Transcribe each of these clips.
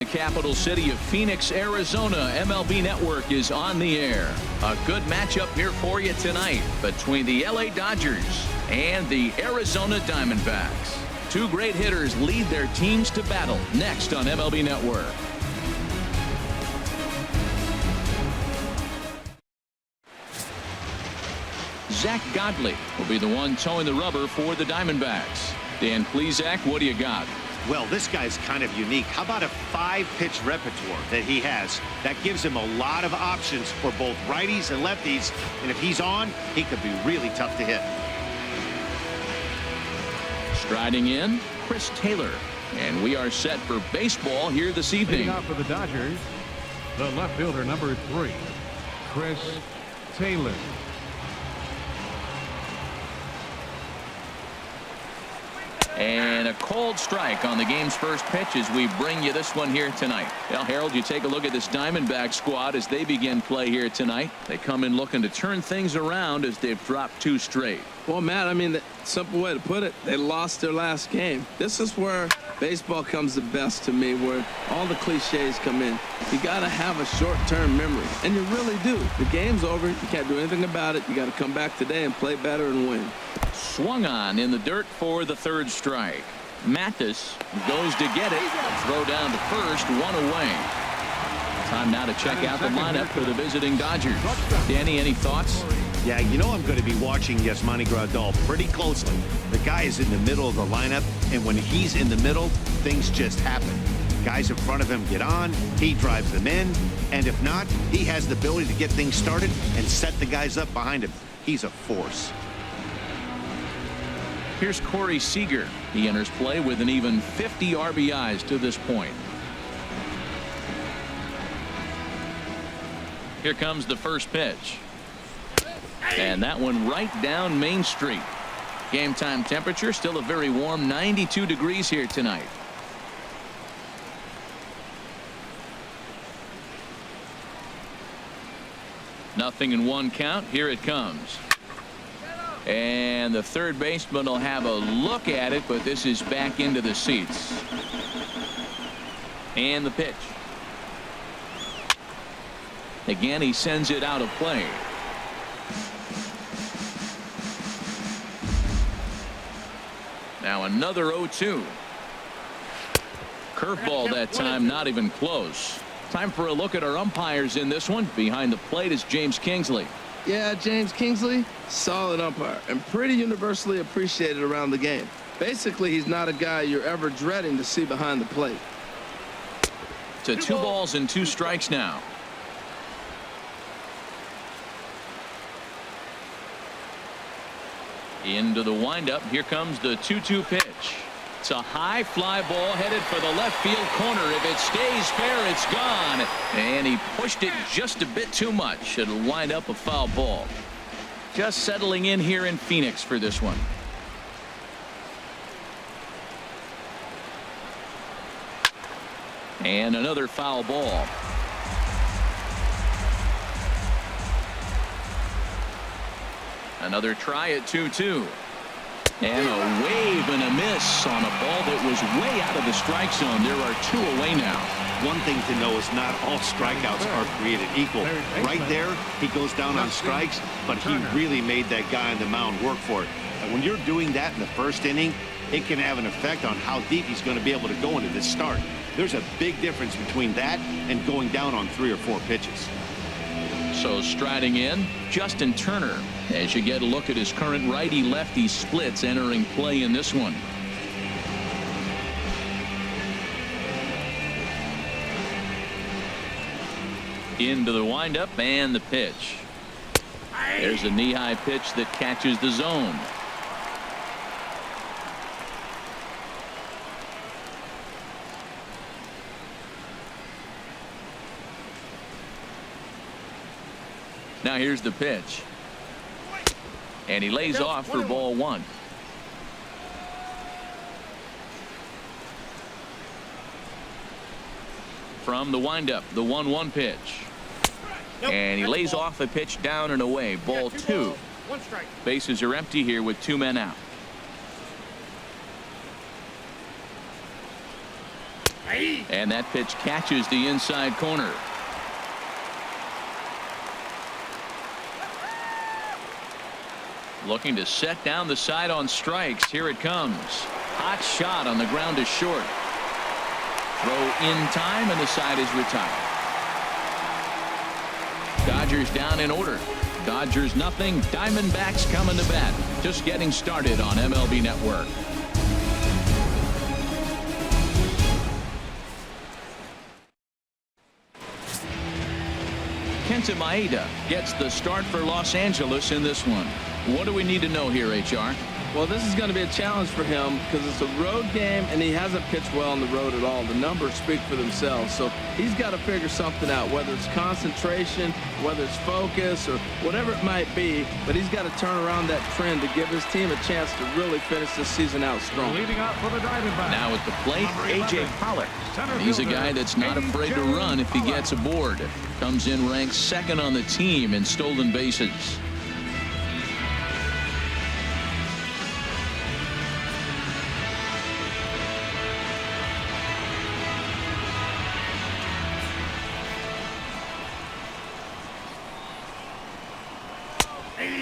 The capital city of Phoenix, Arizona, MLB Network is on the air. A good matchup here for you tonight between the LA Dodgers and the Arizona Diamondbacks. Two great hitters lead their teams to battle next on MLB Network. Zach Godley will be the one towing the rubber for the Diamondbacks. Dan Plesac, what do you got? Well, this guy's kind of unique. How about a 5-pitch repertoire that he has? That gives him a lot of options for both righties and lefties. And if he's on, he could be really tough to hit. Striding in, Chris Taylor. And we are set for baseball here this evening. Leading off for the Dodgers, the left fielder, number 3, Chris Taylor. And a cold strike on the game's first pitch as we bring you this one here tonight. Well, Harold, you take a look at this Diamondback squad as they begin play here tonight. They come in looking to turn things around as they've dropped 2 straight. Well, Matt, I mean, the simple way to put it, they lost their last game. This is where baseball comes the best to me, where all the cliches come in. You got to have a short-term memory, and you really do. The game's over. You can't do anything about it. You got to come back today and play better and win. Swung on in the dirt for the 3rd strike. Mathis goes to get it. Throw down to first, 1 away. Time now to check out the lineup for the visiting Dodgers. Danny, any thoughts? Yeah, you know I'm going to be watching Yasmani Grandal pretty closely. The guy is in the middle of the lineup, and when he's in the middle, things just happen. Guys in front of him get on, he drives them in, and if not, he has the ability to get things started and set the guys up behind him. He's a force. Here's Corey Seager. He enters play with an even 50 RBIs to this point. Here comes the first pitch. And that one right down Main Street. Game time temperature still a very warm 92 degrees here tonight. Nothing in 1 count. Here it comes. And the third baseman will have a look at it, but this is back into the seats. And the pitch. Again, he sends it out of play. Now another 0-2. Curveball that time, not even close. Time for a look at our umpires in this one. Behind the plate is James Kingsley. Yeah, James Kingsley, solid umpire and pretty universally appreciated around the game. Basically, he's not a guy you're ever dreading to see behind the plate. To 2 balls and 2 strikes now. Into the windup. Here comes the 2-2 pitch. It's a high fly ball headed for the left field corner. If it stays fair, it's gone. And he pushed it just a bit too much. It'll wind up a foul ball. Just settling in here in Phoenix for this one. And another foul ball. Another try at 2-2. And a wave and a miss on a ball that was way out of the strike zone. There are 2 away now. One thing to know is not all strikeouts are created equal. Right there, he goes down on strikes, but he really made that guy on the mound work for it. And when you're doing that in the 1st inning, it can have an effect on how deep he's going to be able to go into this start. There's a big difference between that and going down on 3 or 4 pitches. So striding in, Justin Turner, as you get a look at his current righty-lefty splits entering play in this one. Into the windup and the pitch. There's a knee-high pitch that catches the zone. Now here's the pitch. And he lays off for ball 1. From the windup, the 1-1 pitch. And he lays off a pitch down and away. Ball 2. Bases are empty here with 2 men out. And that pitch catches the inside corner. Looking to set down the side on strikes. Here it comes. Hot shot on the ground is short. Throw in time, and the side is retired. Dodgers down in order. Dodgers nothing. Diamondbacks coming to bat. Just getting started on MLB Network. Kenta Maeda gets the start for Los Angeles in this one. What do we need to know here, HR? Well, this is going to be a challenge for him because it's a road game and he hasn't pitched well on the road at all. The numbers speak for themselves. So he's got to figure something out, whether it's concentration, whether it's focus, or whatever it might be. But he's got to turn around that trend to give his team a chance to really finish this season out strong. Leading up for the Diamondbacks. Now at the plate, A.J. Pollock. He's a guy that's not afraid to run if he gets aboard. Comes in ranked second on the team in stolen bases.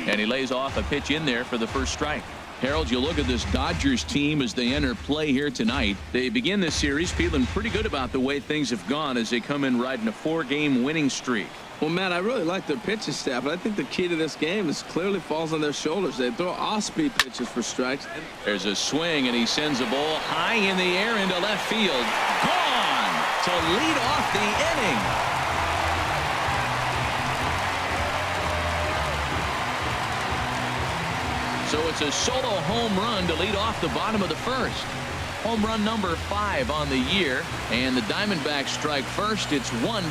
And he lays off a pitch in there for the first strike. Harold, you look at this Dodgers team as they enter play here tonight. They begin this series feeling pretty good about the way things have gone as they come in riding a 4-game winning streak. Well, Matt, I really like their pitching staff, but I think the key to this game is clearly falls on their shoulders. They throw off-speed pitches for strikes. There's a swing, and he sends a ball high in the air into left field. Gone to lead off the inning. So it's a solo home run to lead off the bottom of the first. Home run number 5 on the year, and the Diamondbacks strike first. It's 1-0.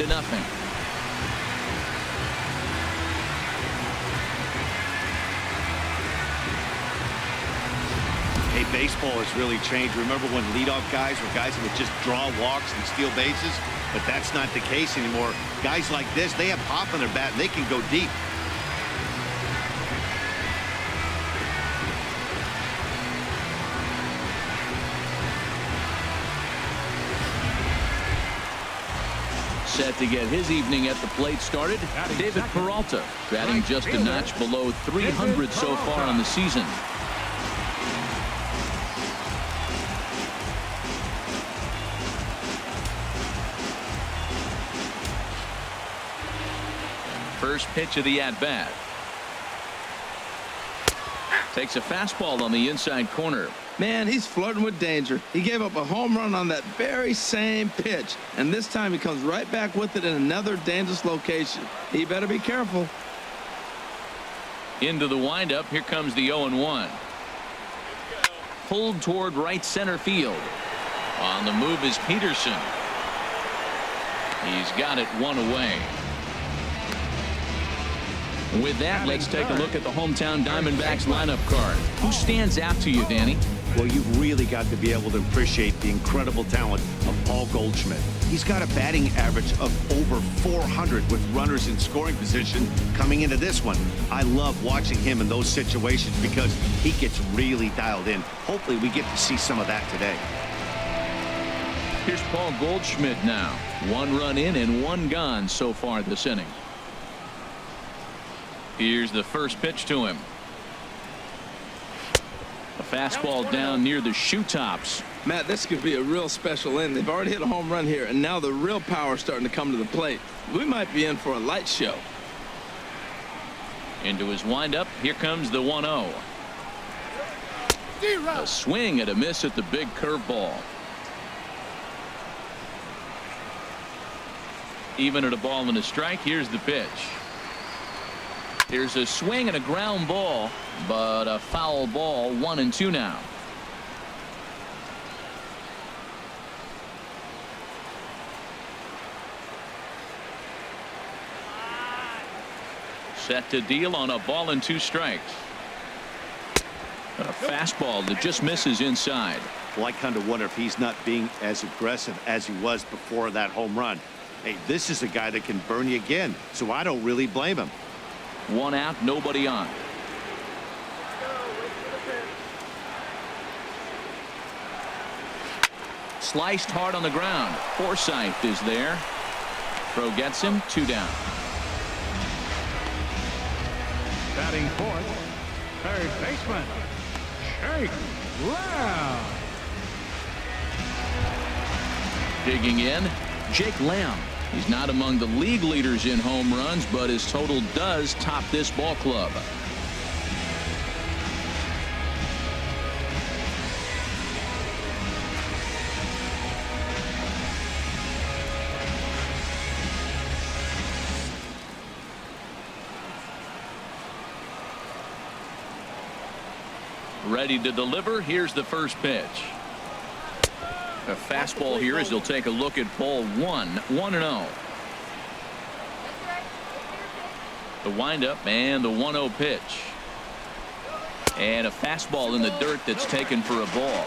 Hey, baseball has really changed. Remember when leadoff guys were guys that would just draw walks and steal bases? But that's not the case anymore. Guys like this, they have pop on their bat, and they can go deep. Set to get his evening at the plate started. David Peralta batting just a notch below 300 so far on the season. First pitch of the at-bat. Takes a fastball on the inside corner. Man, he's flirting with danger. He gave up a home run on that very same pitch, and this time he comes right back with it in another dangerous location. He better be careful. Into the windup. Here comes the 0-1. Pulled toward right center field. On the move is Peterson. He's got it one away. With that, let's take a look at the hometown Diamondbacks lineup card. Who stands out to you, Danny? Well, you've really got to be able to appreciate the incredible talent of Paul Goldschmidt. He's got a batting average of over 400 with runners in scoring position coming into this one. I love watching him in those situations because he gets really dialed in. Hopefully we get to see some of that today. Here's Paul Goldschmidt now. 1 run in and 1 gone so far this inning. Here's the first pitch to him. A fastball down near the shoe tops. Matt, this could be a real special inning. They've already hit a home run here, and now the real power is starting to come to the plate. We might be in for a light show. Into his windup. Here comes the 1-0. A swing and a miss at the big curveball. Even at a ball and a strike. Here's the pitch. There's a swing and a ground ball, but a foul ball. 1-2 now. Set to deal on a ball and 2 strikes. A fastball that just misses inside. Well, I kind of wonder if he's not being as aggressive as he was before that home run. Hey, this is a guy that can burn you again, so I don't really blame him. 1 out, nobody on. Sliced hard on the ground. Forsythe is there. Throw gets him. 2 down. Batting fourth, third baseman, Jake Lamb. Digging in, Jake Lamb. He's not among the league leaders in home runs, but his total does top this ball club. Ready to deliver. Here's the first pitch. A fastball here as he'll take a look at ball 1. 1-0. The windup and the 1-0 pitch. And a fastball in the dirt that's taken for a ball.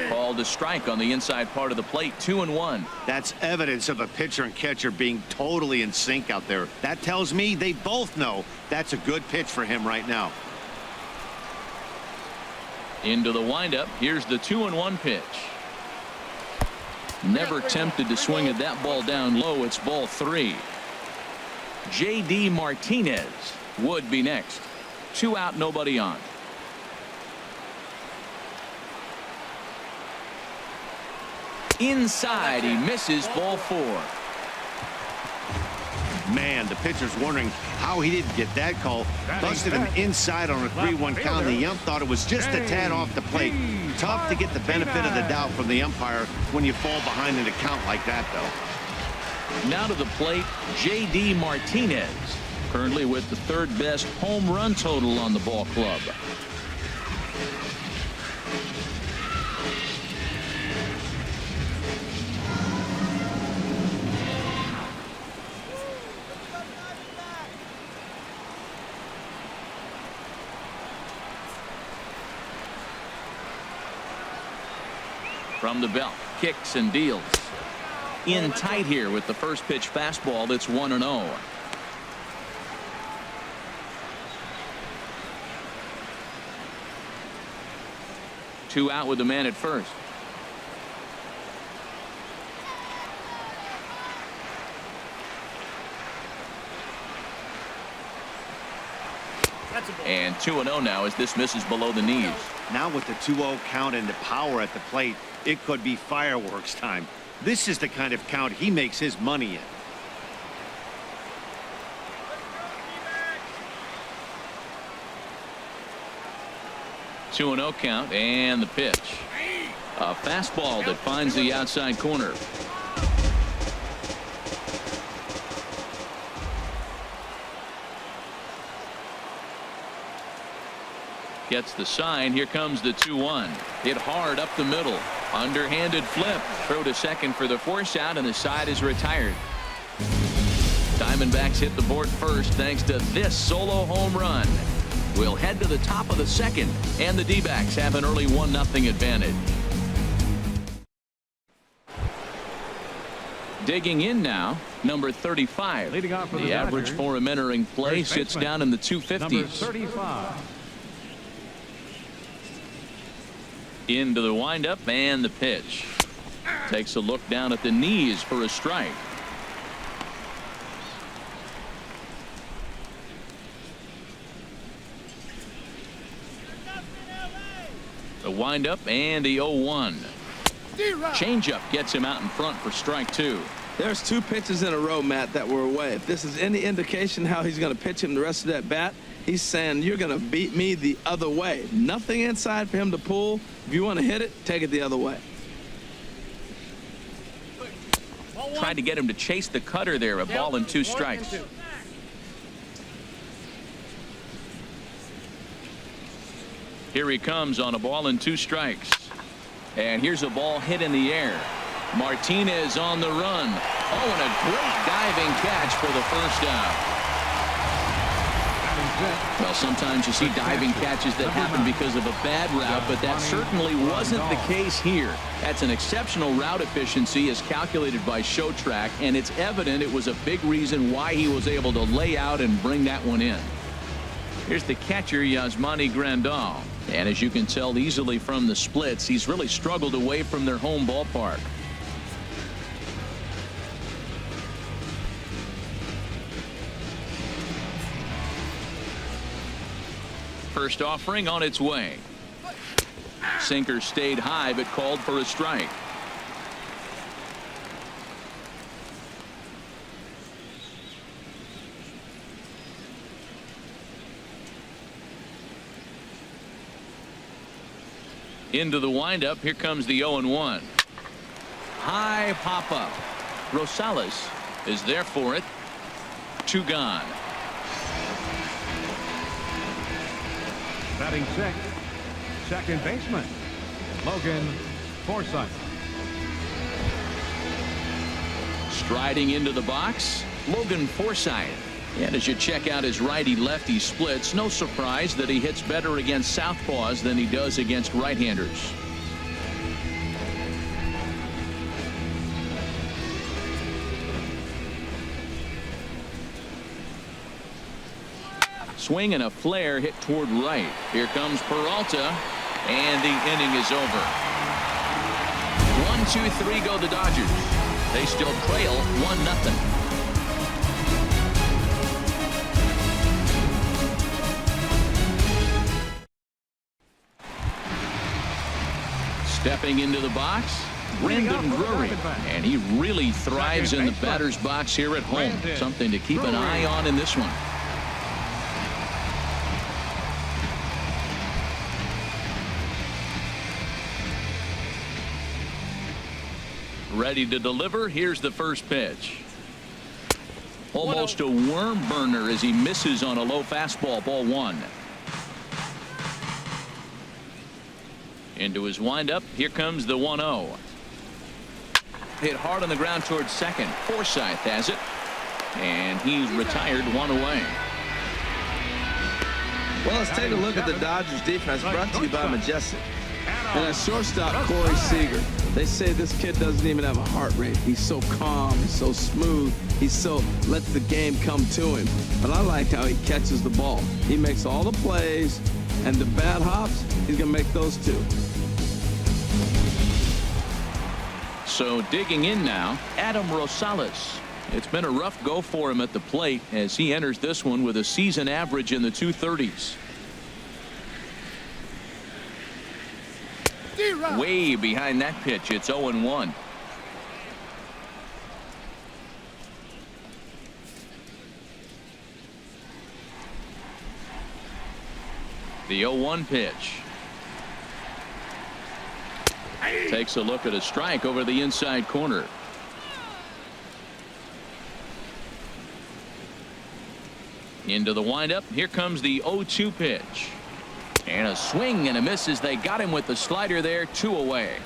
Called a strike on the inside part of the plate. 2-1. That's evidence of a pitcher and catcher being totally in sync out there. That tells me they both know that's a good pitch for him right now. Into the windup. Here's the 2-1 pitch. Never tempted to swing at that ball down low. It's ball 3. J.D. Martinez would be next. 2 out, nobody on. Inside, he misses. Ball 4. Man, the pitcher's wondering how he didn't get that call. Busted him inside on a 3-1 count. The ump thought it was just a tad off the plate. Tough to get the benefit of the doubt from the umpire when you fall behind in a count like that, though. Now to the plate, J.D. Martinez, currently with the 3rd best home run total on the ball club. From the belt, kicks and deals. In tight here with the first pitch fastball. That's 1-0. Two out with the man at first. And 2-0 now as this misses below the knees. Now with the 2-0 count and the power at the plate, it could be fireworks time. This is the kind of count he makes his money in. Two 2-0 count and the pitch. A fastball that finds the outside corner. Gets the sign. Here comes the 2-1. Hit hard up the middle. Underhanded flip. Throw to second for the force out, and the side is retired. Diamondbacks hit the board first thanks to this solo home run. We'll head to the top of the second, and the D-backs have an early 1-0 advantage. Digging in now, number 35. Leading off for the average Dodgers, for him entering play sits down in the 250s. Number 35. Into the windup and the pitch. Takes a look down at the knees for a strike. The windup and the 0-1. Changeup gets him out in front for strike 2. There's 2 pitches in a row, Matt, that were away. If this is any indication how he's going to pitch him the rest of that bat, he's saying you're going to beat me the other way. Nothing inside for him to pull. If you want to hit it, take it the other way. Tried to get him to chase the cutter there. A ball and 2 strikes. Here he comes on a ball and 2 strikes. And here's a ball hit in the air. Martinez on the run. Oh, and a great diving catch for the first out. Well, sometimes you see diving catches that happen because of a bad route, but that certainly wasn't the case here. That's an exceptional route efficiency as calculated by ShowTrack, and it's evident it was a big reason why he was able to lay out and bring that one in. Here's the catcher, Yasmani Grandal. And as you can tell easily from the splits, he's really struggled away from their home ballpark. First offering on its way. Sinker stayed high but called for a strike. Into the windup. Here comes the 0-1. High pop up. Rosales is there for it. 2 gone. Batting sixth, second baseman, Logan Forsythe. Striding into the box, Logan Forsythe. And as you check out his righty-lefty splits, no surprise that he hits better against southpaws than he does against right-handers. Swing and a flare hit toward right. Here comes Peralta, and the inning is over. 1-2-3 go the Dodgers. They still trail 1-0. Stepping into the box, Brendan Drury, and he really thrives in the batter's box here at home. Something to keep an eye on in this one. Ready to deliver. Here's the first pitch. Almost a worm burner as he misses on a low fastball. Ball 1. Into his windup. Here comes the 1-0. Hit hard on the ground towards second. Forsythe has it, and he's retired 1 away. Well, let's take a look at the Dodgers defense, brought to you by Majestic. And at shortstop, Corey Seager. They say this kid doesn't even have a heart rate. He's so calm, he's so smooth, lets the game come to him. But I like how he catches the ball. He makes all the plays, and the bad hops, he's going to make those too. So digging in now, Adam Rosales. It's been a rough go for him at the plate as he enters this one with a season average in the 230s. Way behind that pitch. It's 0-1. The 0-1 pitch. Takes a look at a strike over the inside corner. Into the windup. Here comes the 0-2 pitch. And a swing and a miss as they got him with the slider there. 2 away.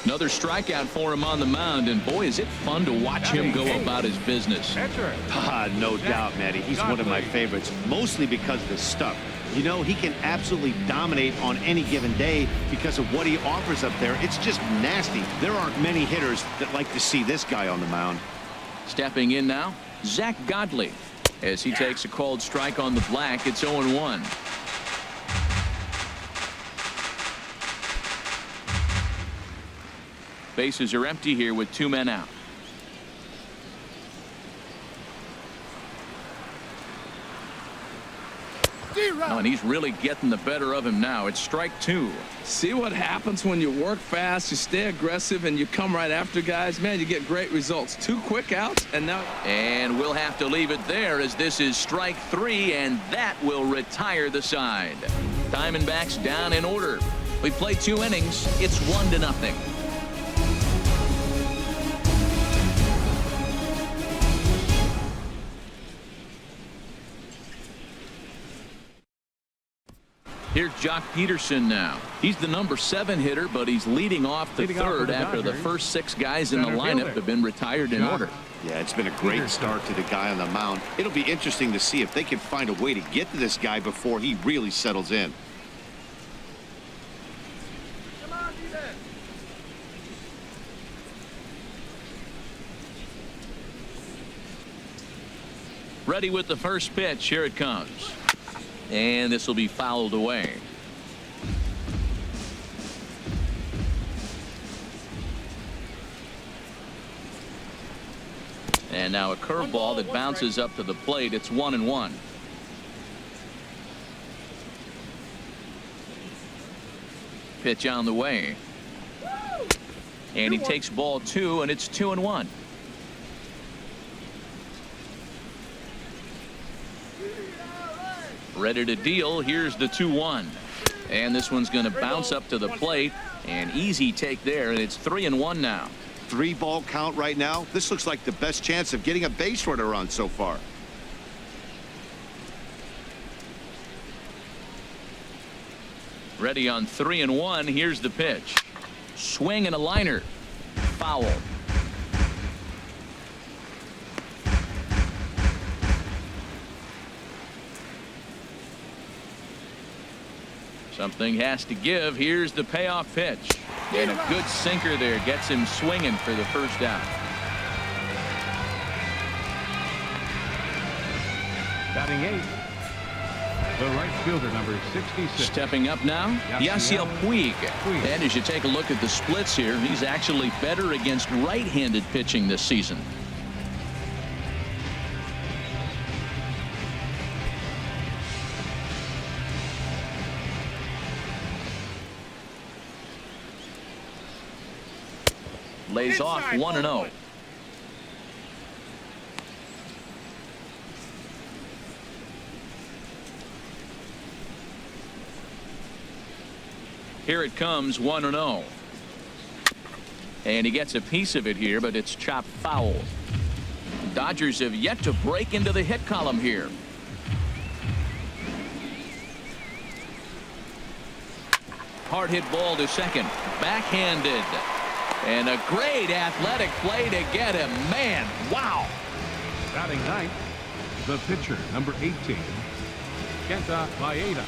Another strikeout for him on the mound, and boy, is it fun to watch him go about his business. No doubt, Matty. He's one of my favorites, mostly because of his stuff. You know, he can absolutely dominate on any given day because of what he offers up there. It's just nasty. There aren't many hitters that like to see this guy on the mound. Stepping in now, Zach Godley. As he takes a called strike on the black, it's 0-1. Bases are empty here with 2 men out. Oh, and he's really getting the better of him now. It's strike 2. See what happens when you work fast, you stay aggressive, and you come right after guys? Man, you get great results. 2 quick outs, and now... And we'll have to leave it there as this is strike 3, and that will retire the side. Diamondbacks down in order. We played 2 innings. It's 1-0. Here's Jock Peterson now. He's the number 7 hitter, but he's leading off the third after the first 6 guys in the lineup have been retired in order. Yeah, it's been a great start to the guy on the mound. It'll be interesting to see if they can find a way to get to this guy before he really settles in. Ready with the first pitch. Here it comes. And this will be fouled away. And now a curveball that bounces up to the plate. It's 1-1. Pitch on the way. And he takes ball 2, and it's 2-1. Ready to deal. Here's the 2-1. And this one's going to bounce up to the plate. An easy take there, and it's 3-1 now. 3-ball count right now. This looks like the best chance of getting a base runner on so far. Ready on 3-1. Here's the pitch. Swing and a liner. Foul. Something has to give. Here's the payoff pitch. And a good sinker there gets him swinging for the first out. Batting 8th, the right fielder, number 66. Stepping up now, Yasiel Puig. And as you take a look at the splits here, he's actually better against right-handed pitching this season. Lays off 1-0. Here it comes, 1-0. And he gets a piece of it here, but it's chopped foul. Dodgers have yet to break into the hit column here. Hard hit ball to second. Backhanded. And a great athletic play to get him. Man, wow. Batting 9th, the pitcher, number 18, Kenta Maeda.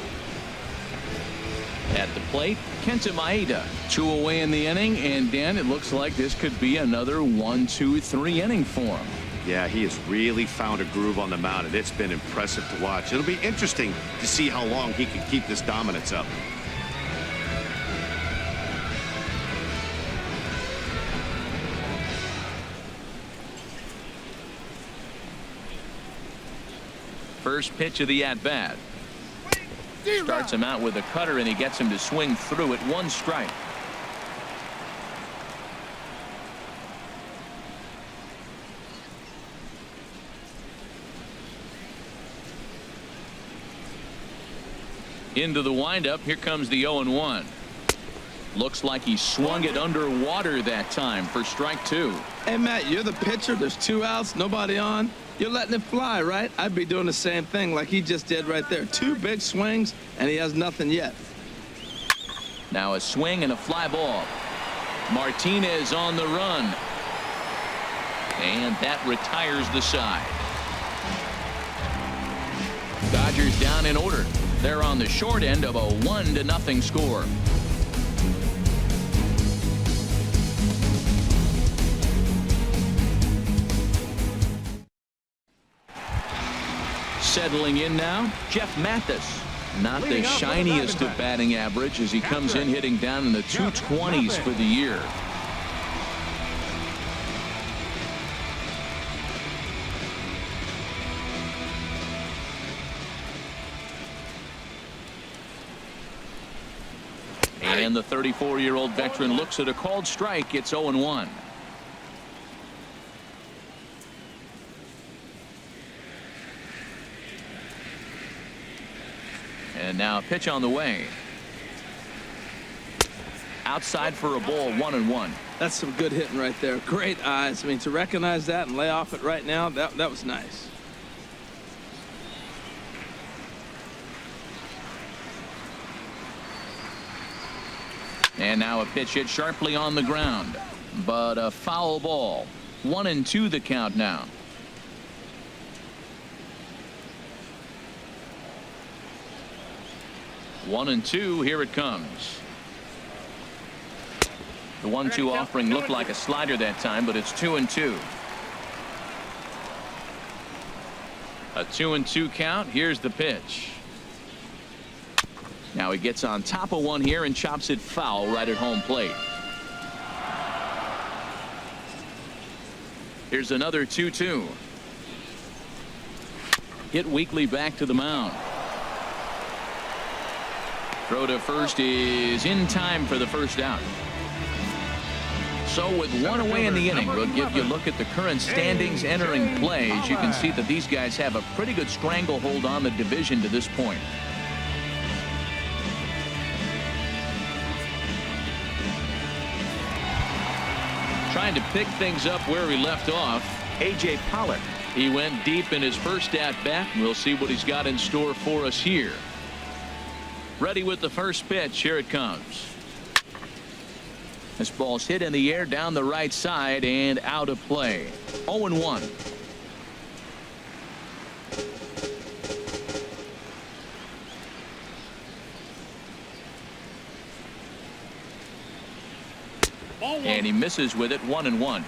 At the plate, Kenta Maeda. 2 away in the inning, and Dan, it looks like this could be another 1-2-3 inning for him. Yeah, he has really found a groove on the mound, and it's been impressive to watch. It'll be interesting to see how long he can keep this dominance up. First pitch of the at-bat. Starts him out with a cutter, and he gets him to swing through it. 1 strike. Into the windup. Here comes the 0-1. Looks like he swung it underwater that time for strike 2. Hey, Matt, you're the pitcher. There's 2 outs, nobody on. You're letting it fly, right? I'd be doing the same thing like he just did right there. 2 big swings, and he has nothing yet. Now a swing and a fly ball. Martinez on the run. And that retires the side. Dodgers down in order. They're on the short end of a 1-0 score. Settling in now, Jeff Mathis. Not the shiniest of batting average as he comes in hitting down in the 220s for the year. And the 34-year-old veteran looks at a called strike. It's 0-1. And now a pitch on the way. Outside for a ball, 1-1. That's some good hitting right there. Great eyes. I mean, to recognize that and lay off it right now, that was nice. And now a pitch hit sharply on the ground, but a foul ball. 1-2 the count now. One and two. Here it comes. The 1-2 offering looked like a slider that time, but it's 2-2. A 2-2 count. Here's the pitch. Now he gets on top of one here and chops it foul right at home plate. Here's another 2-2. Hit weakly back to the mound. Throw to first is in time for the first out. So with one away in the inning, we'll give you a look at the current standings entering play. As you can see that these guys have a pretty good stranglehold on the division to this point. Trying to pick things up where he left off, A.J. Pollock. He went deep in his first at-bat. We'll see what he's got in store for us here. Ready with the first pitch. Here it comes. This ball's hit in the air down the right side and out of play. 0-1. And he misses with it. 1-1.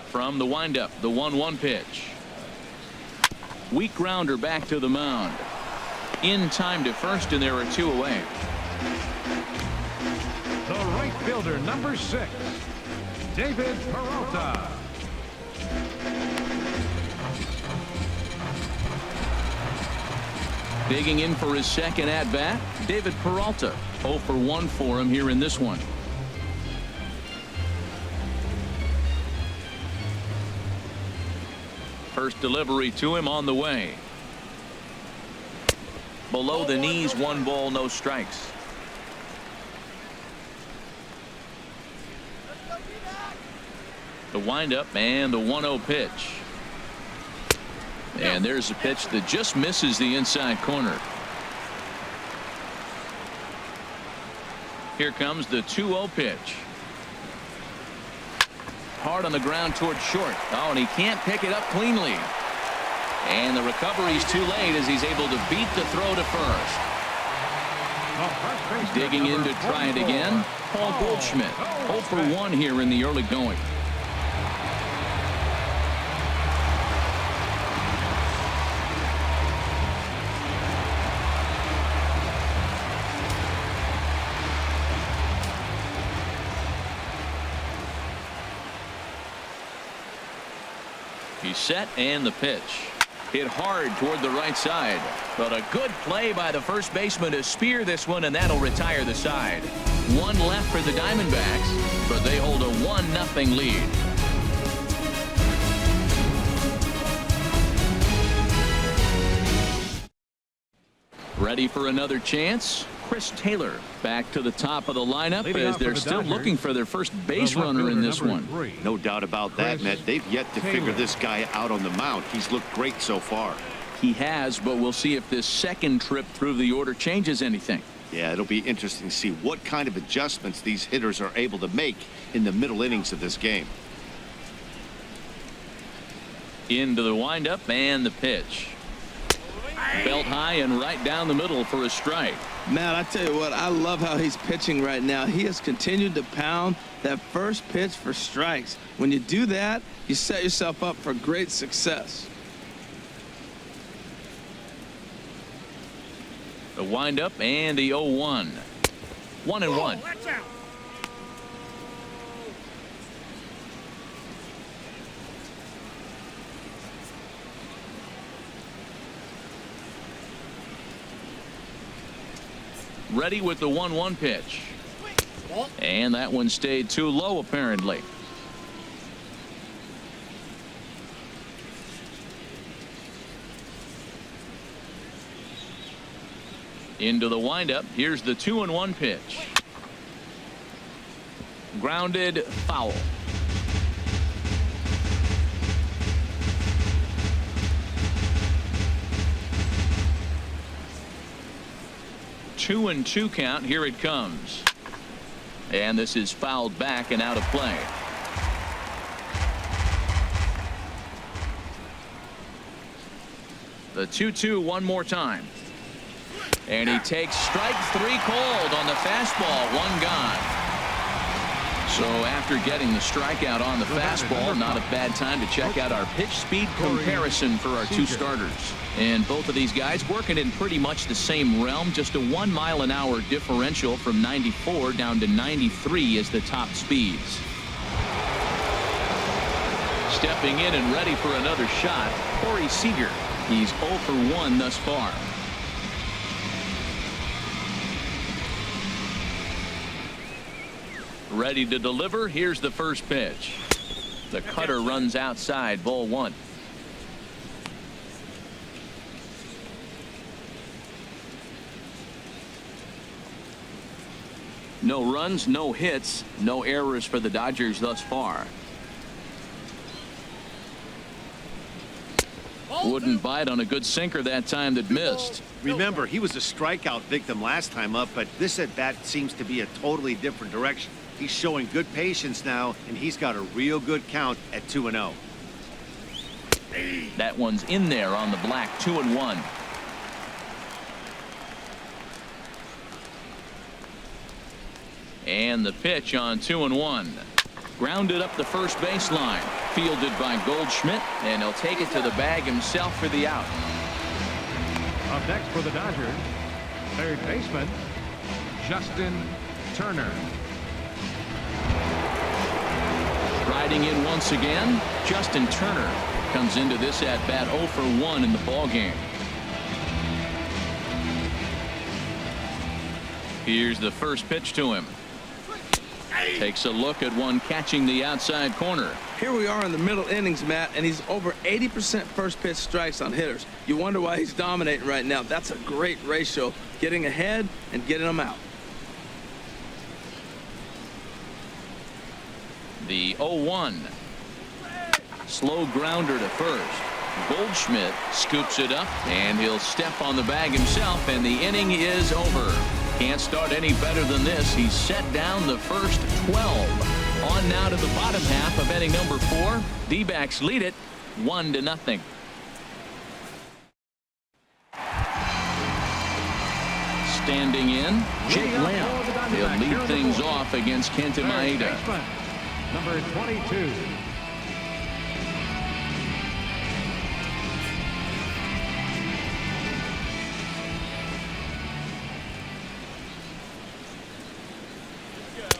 From the windup, the 1-1 pitch. Weak grounder back to the mound. In time to first, and there are two away. The right fielder, number 6, David Peralta. Digging in for his second at-bat, David Peralta. 0 for 1 for him here in this one. First delivery to him on the way. Below the knees, 1 ball, no strikes. The windup and the 1-0 pitch. And there's a pitch that just misses the inside corner. Here comes the 2-0 pitch. Hard on the ground towards short. Oh, and he can't pick it up cleanly. And the recovery's too late as he's able to beat the throw to first. Digging in to try it again, Paul Goldschmidt. 0 for 1 here in the early going. He's set, and the pitch. Hit hard toward the right side. But a good play by the first baseman to spear this one, and that'll retire the side. 1 left for the Diamondbacks, but they hold a 1-0 lead. Ready for another chance? Chris Taylor back to the top of the lineup as they're still looking for their first base runner in this one. No doubt about that, Matt. They've yet to figure this guy out on the mound. He's looked great so far. He has, but we'll see if this second trip through the order changes anything. Yeah, it'll be interesting to see what kind of adjustments these hitters are able to make in the middle innings of this game. Into the windup and the pitch. Belt high and right down the middle for a strike. Matt, I tell you what, I love how he's pitching right now. He has continued to pound that first pitch for strikes. When you do that, you set yourself up for great success. The windup and the 0-1. 1-1. Ready with the 1-1 pitch. And that one stayed too low, apparently. Into the windup. Here's the 2-1 pitch. Grounded, foul. Two and 2 count. Here it comes. And this is fouled back and out of play. The 2-2 one more time. And he takes strike 3 called on the fastball. 1 gone. So after getting the strikeout on the fastball, not a bad time to check out our pitch speed comparison for our 2 starters. And both of these guys working in pretty much the same realm. Just a 1 mile-an-hour differential from 94 down to 93 is the top speeds. Stepping in and ready for another shot, Corey Seager. He's 0 for 1 thus far. Ready to deliver. Here's the first pitch. The cutter runs outside, ball 1. No runs, no hits, no errors for the Dodgers thus far. Wouldn't bite on a good sinker that time that missed. Remember, he was a strikeout victim last time up, but this at bat seems to be a totally different direction. He's showing good patience now, and he's got a real good count at 2-0. That one's in there on the black. 2-1. And the pitch on 2-1. Grounded up the first baseline. Fielded by Goldschmidt, and he'll take it to the bag himself for the out. Up next for the Dodgers, third baseman, Justin Turner. Riding in once again, Justin Turner comes into this at bat 0 for 1 in the ballgame. Here's the first pitch to him. Takes a look at one catching the outside corner. Here we are in the middle innings, Matt, and he's over 80% first pitch strikes on hitters. You wonder why he's dominating right now. That's a great ratio, getting ahead and getting them out. The 0-1. Slow grounder to first. Goldschmidt scoops it up, and he'll step on the bag himself, and the inning is over. Can't start any better than this. He's set down the first 12. On now to the bottom half of inning number 4. D-backs lead it 1-0. Standing in, Jake Lamb. He'll lead things off against Kenta Maeda. Number 22.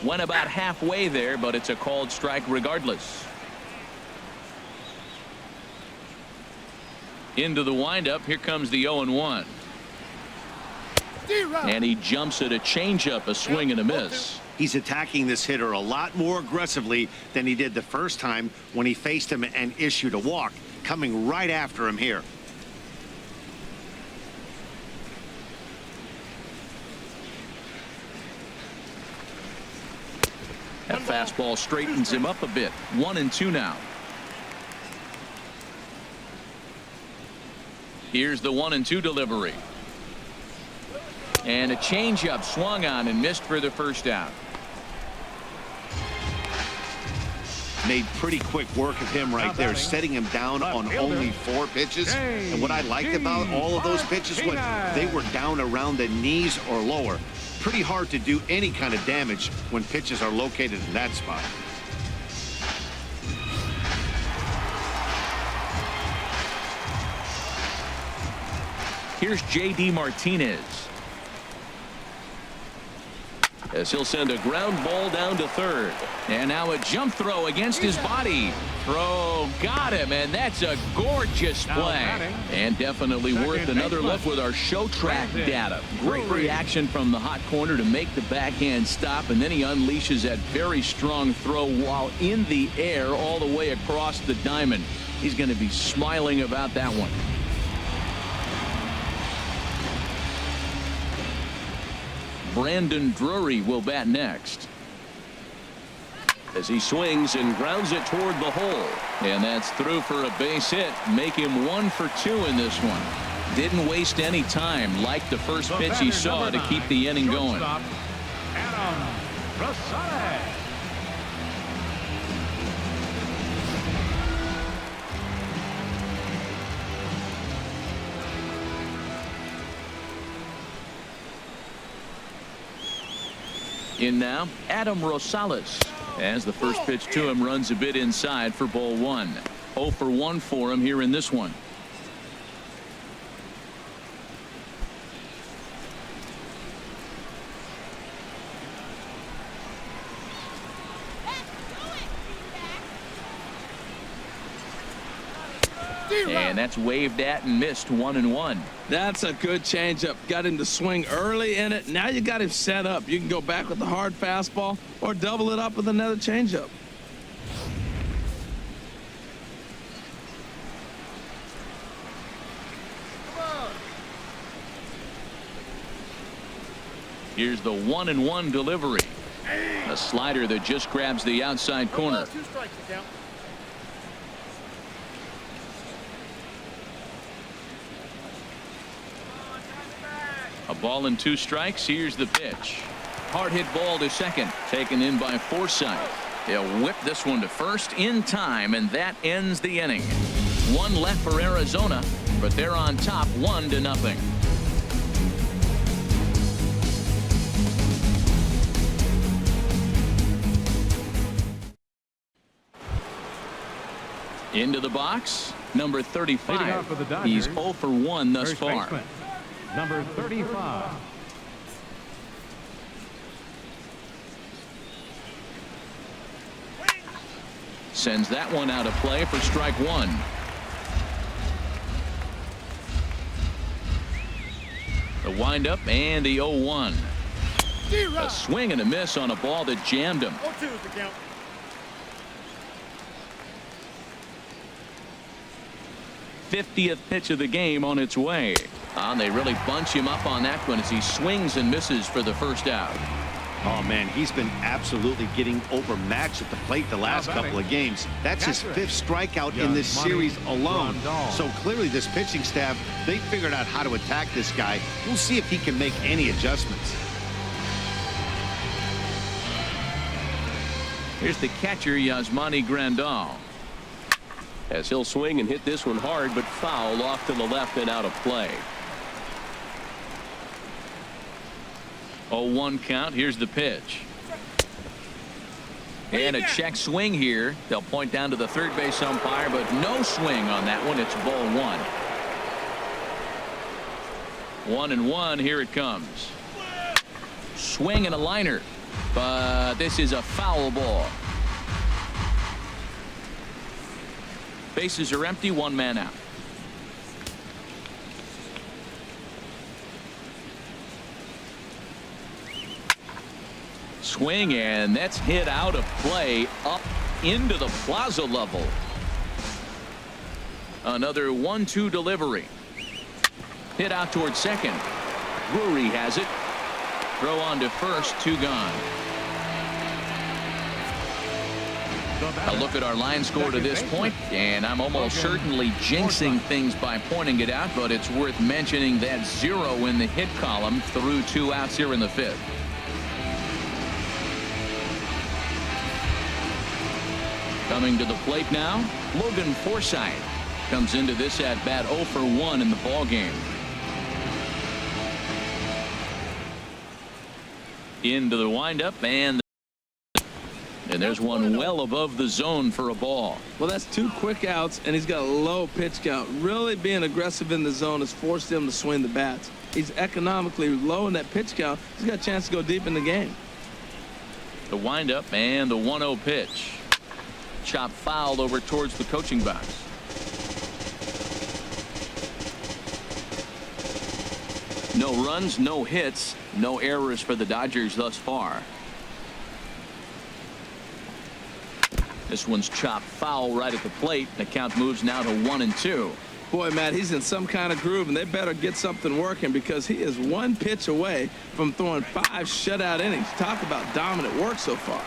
Went about halfway there, but it's a called strike regardless. Into the windup. Here comes the 0-1. And he jumps at a changeup, a swing and a miss. He's attacking this hitter a lot more aggressively than he did the first time when he faced him and issued a walk, coming right after him here. That fastball straightens him up a bit. 1-2 now. Here's the 1-2 delivery. And a changeup swung on and missed for the first out. Made pretty quick work of him right there, setting him down on only 4 pitches. And what I liked about all of those pitches was they were down around the knees or lower. Pretty hard to do any kind of damage when pitches are located in that spot. Here's J.D. Martinez. As he'll send a ground ball down to third. And now a jump throw against his body. Throw got him, and that's a gorgeous play. And definitely worth another look with our show track data. Great reaction from the hot corner to make the backhand stop, and then he unleashes that very strong throw while in the air all the way across the diamond. He's going to be smiling about that one. Brandon Drury will bat next. As he swings and grounds it toward the hole. And that's through for a base hit. Make him 1 for 2 in this one. Didn't waste any time like the first pitch he saw to keep the inning going. Rosales. In now, Adam Rosales. As the first pitch to him runs a bit inside for ball one. 0 for 1 for him here in this one. And that's waved at and missed 1-1. That's a good changeup. Got him to swing early in it. Now you got him set up. You can go back with the hard fastball or double it up with another changeup. Here's the 1-1 delivery. A slider that just grabs the outside corner. 2 strikes, the count. A ball and 2 strikes. Here's the pitch. Hard hit ball to second. Taken in by Forsythe. They'll whip this one to first in time, and that ends the inning. 1 left for Arizona, but they're on top 1-0. Into the box, number Leading 35. off for the Dodgers, He's 0 for 1 thus First far. baseman, number 35. Sends that one out of play for strike 1. The windup and the 0-1. A swing and a miss on a ball that jammed him. 0-2 is the count. '50th pitch of the game on its way. And they really bunch him up on that one as he swings and misses for the first out. Oh, man, he's been absolutely getting overmatched at the plate the last couple of games. That's his 5th strikeout in this series alone. So clearly this pitching staff, they figured out how to attack this guy. We'll see if he can make any adjustments. Here's the catcher, Yasmani Grandal. As he'll swing and hit this one hard, but foul off to the left and out of play. 0-1 count. Here's the pitch. And a check swing here. They'll point down to the third base umpire, but no swing on that one. It's ball 1. 1-1. Here it comes. Swing and a liner. But this is a foul ball. Bases are empty. 1 man out. Swing, and that's hit out of play up into the plaza level. Another 1-2 delivery. Hit out towards second. Drury has it. Throw on to first. 2 gone. A look at our line score to this point, and I'm almost certainly jinxing things by pointing it out, but it's worth mentioning that 0 in the hit column through 2 outs here in the 5th. Coming to the plate now, Logan Forsythe comes into this at bat 0 for 1 in the ball game. Into the windup, and there's one well above the zone for a ball. Well, that's 2 quick outs, and he's got a low pitch count. Really being aggressive in the zone has forced him to swing the bats. He's economically low in that pitch count. He's got a chance to go deep in the game. The windup and the 1-0 pitch. Chop fouled over towards the coaching box. No runs, no hits, no errors for the Dodgers thus far. This one's chopped foul right at the plate. The count moves now to 1-2. Boy, Matt, he's in some kind of groove, and they better get something working because he is 1 pitch away from throwing 5 shutout innings. Talk about dominant work so far.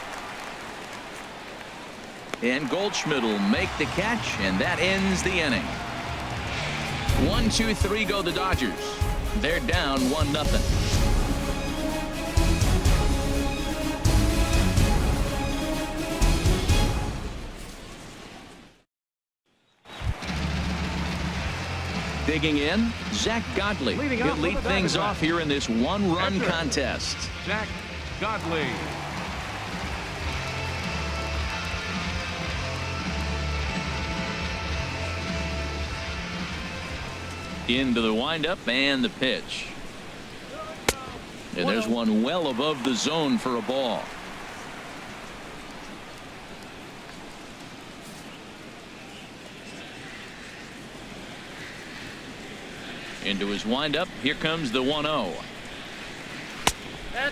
And Goldschmidt will make the catch, and that ends the inning. 1, 2, 3 go the Dodgers. They're down 1-0. Digging in, Zach Godley. He'll lead things off here in this one-run contest. Zach Godley. Into the windup and the pitch. And there's one well above the zone for a ball. Into his windup. Here comes the 1-0.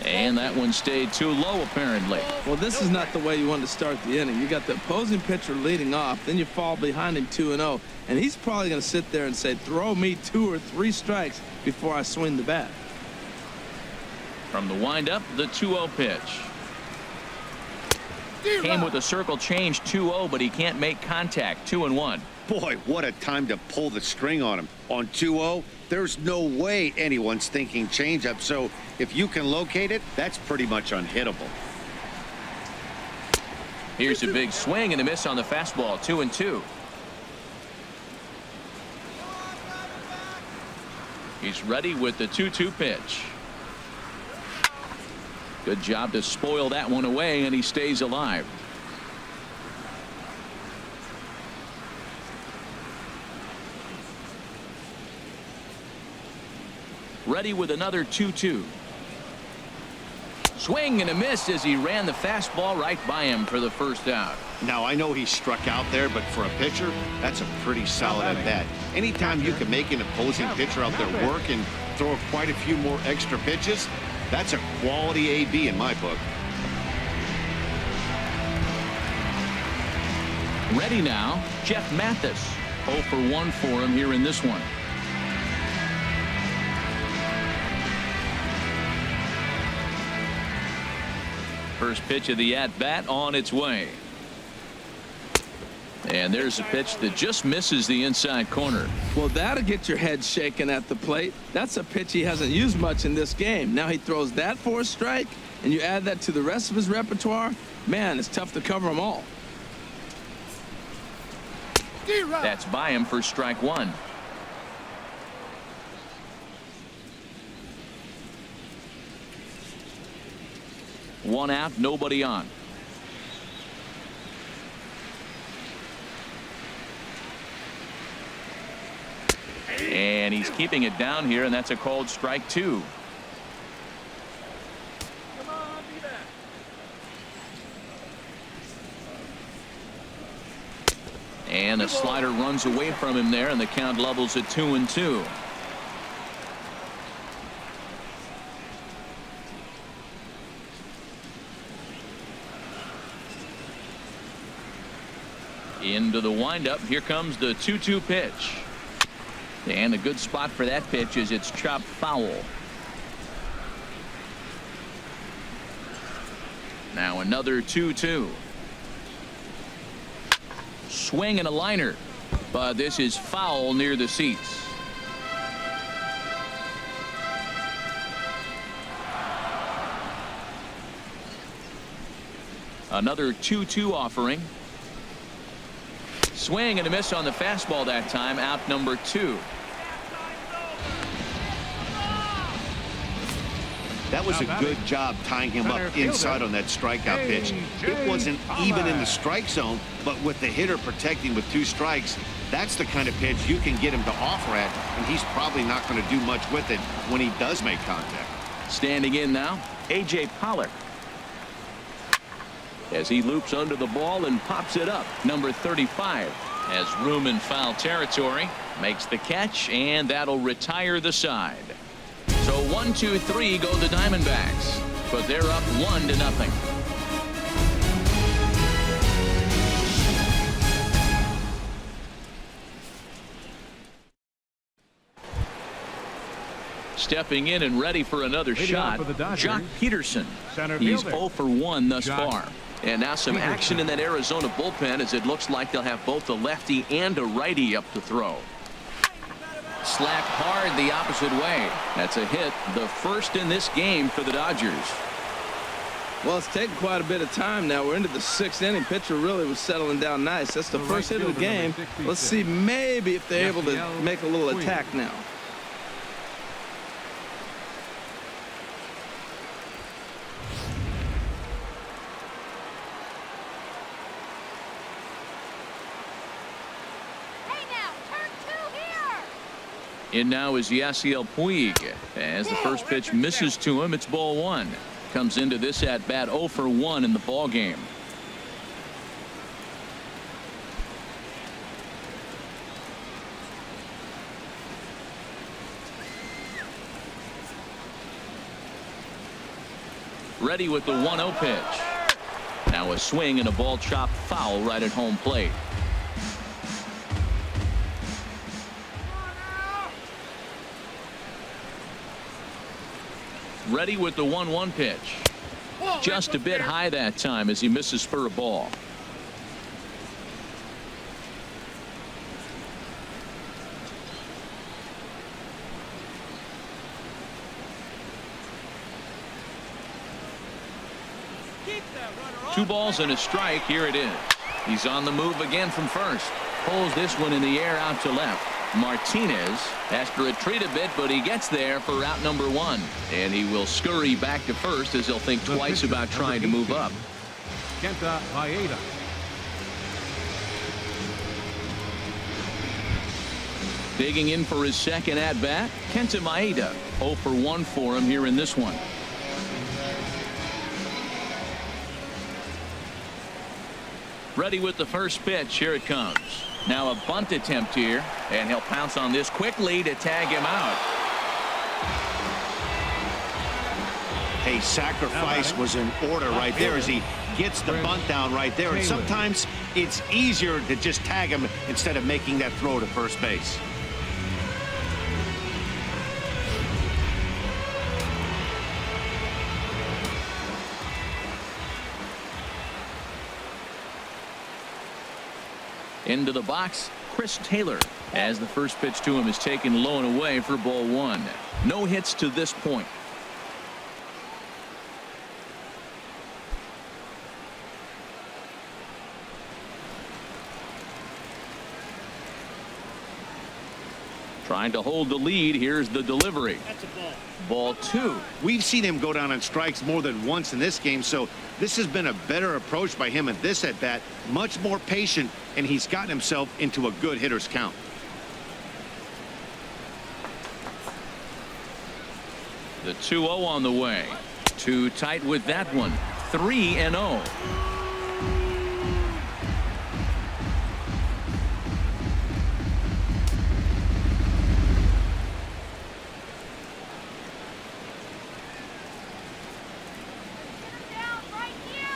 And that one stayed too low, apparently. Well, this is not the way you want to start the inning. You got the opposing pitcher leading off, then you fall behind him 2-0, and he's probably going to sit there and say, throw me 2 or 3 strikes before I swing the bat. From the windup, the 2-0 pitch. Came with a circle change 2-0, but he can't make contact. 2-1. Boy, what a time to pull the string on him. On 2-0, there's no way anyone's thinking changeup. So if you can locate it, that's pretty much unhittable. Here's a big swing and a miss on the fastball. 2-2. He's ready with the 2-2 pitch. Good job to spoil that one away, and he stays alive. Ready with another 2-2. Swing and a miss as he ran the fastball right by him for the first out. Now, I know he struck out there, but for a pitcher, that's a pretty solid at bat. Anytime you can make an opposing pitcher out there work and throw quite a few more extra pitches, that's a quality AB in my book. Ready now, Jeff Mathis. 0 for 1 for him here in this one. First pitch of the at-bat on its way. And there's a pitch that just misses the inside corner. Well, that'll get your head shaken at the plate. That's a pitch he hasn't used much in this game. Now he throws that for a strike, and you add that to the rest of his repertoire. Man, it's tough to cover them all. That's by him for strike 1. One out, nobody on. And he's keeping it down here, and that's a called strike 2. And the slider runs away from him there, and the count levels at 2-2. Into the windup. Here comes the 2-2 pitch. And a good spot for that pitch is it's chopped foul. Now another 2-2. Swing and a liner, but this is foul near the seats. Another 2-2 offering. Swing and a miss on the fastball that time. Out number 2. That was a good job tying him up inside on that strikeout pitch. It wasn't even in the strike zone, but with the hitter protecting with 2 strikes, that's the kind of pitch you can get him to offer at, and he's probably not going to do much with it when he does make contact. Standing in now, A.J. Pollock. As he loops under the ball and pops it up. Number 35 has room in foul territory. Makes the catch, and that'll retire the side. So 1-2-3 go the Diamondbacks, but they're up 1-0. Stepping in and ready for another shot, Jock Peterson. He's 0 for 1 thus far. And now some action in that Arizona bullpen, as it looks like they'll have both a lefty and a righty up to throw. Slapped hard the opposite way. That's a hit, the first in this game for the Dodgers. Well, it's taken quite a bit of time now. We're into the 6th inning. Pitcher really was settling down nice. That's the first hit of the game. Let's see maybe if they're able to make a little attack now. In now is Yasiel Puig. As the first pitch misses to him, it's ball 1. Comes into this at bat 0 for 1 in the ball game. Ready with the 1-0 pitch. Now a swing and a ball chopped foul right at home plate. Ready with the 1-1 pitch. Just a bit high that time as he misses for a ball. Two balls and a strike. Here it is. He's on the move again from first. Pulls this one in the air out to left. Martinez has to retreat a bit, but he gets there for route number 1. And he will scurry back to first as he'll think twice about trying to move up. Kenta Maeda. Digging in for his second at bat, Kenta Maeda. 0 for 1 for him here in this one. Ready with the first pitch. Here it comes. Now a bunt attempt here, and he'll pounce on this quickly to tag him out. A sacrifice was in order right there as he gets the bunt down right there. And sometimes it's easier to just tag him instead of making that throw to first base. Into the box, Chris Taylor, as the first pitch to him is taken low and away for ball 1. No hits to this point. Trying to hold the lead. Here's the delivery. That's a ball. Ball 2. We've seen him go down on strikes more than once in this game, so this has been a better approach by him at this at bat. Much more patient, and he's gotten himself into a good hitter's count. The 2-0 on the way. Too tight with that one. 3-0.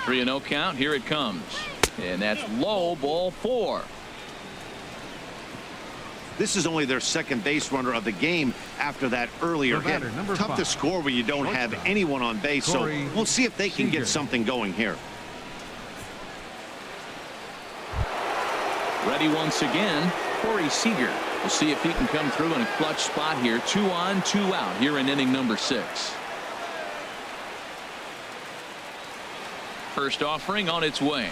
Three and 0 count. Here it comes. And that's low. Ball 4. This is only their second base runner of the game after that earlier hit. Tough 5. to score when you don't have anyone on base, so we'll see if they can get something going here. Ready once again, Corey Seager. We'll see if he can come through in a clutch spot here. 2 on, 2 out here in inning number 6. First offering on its way.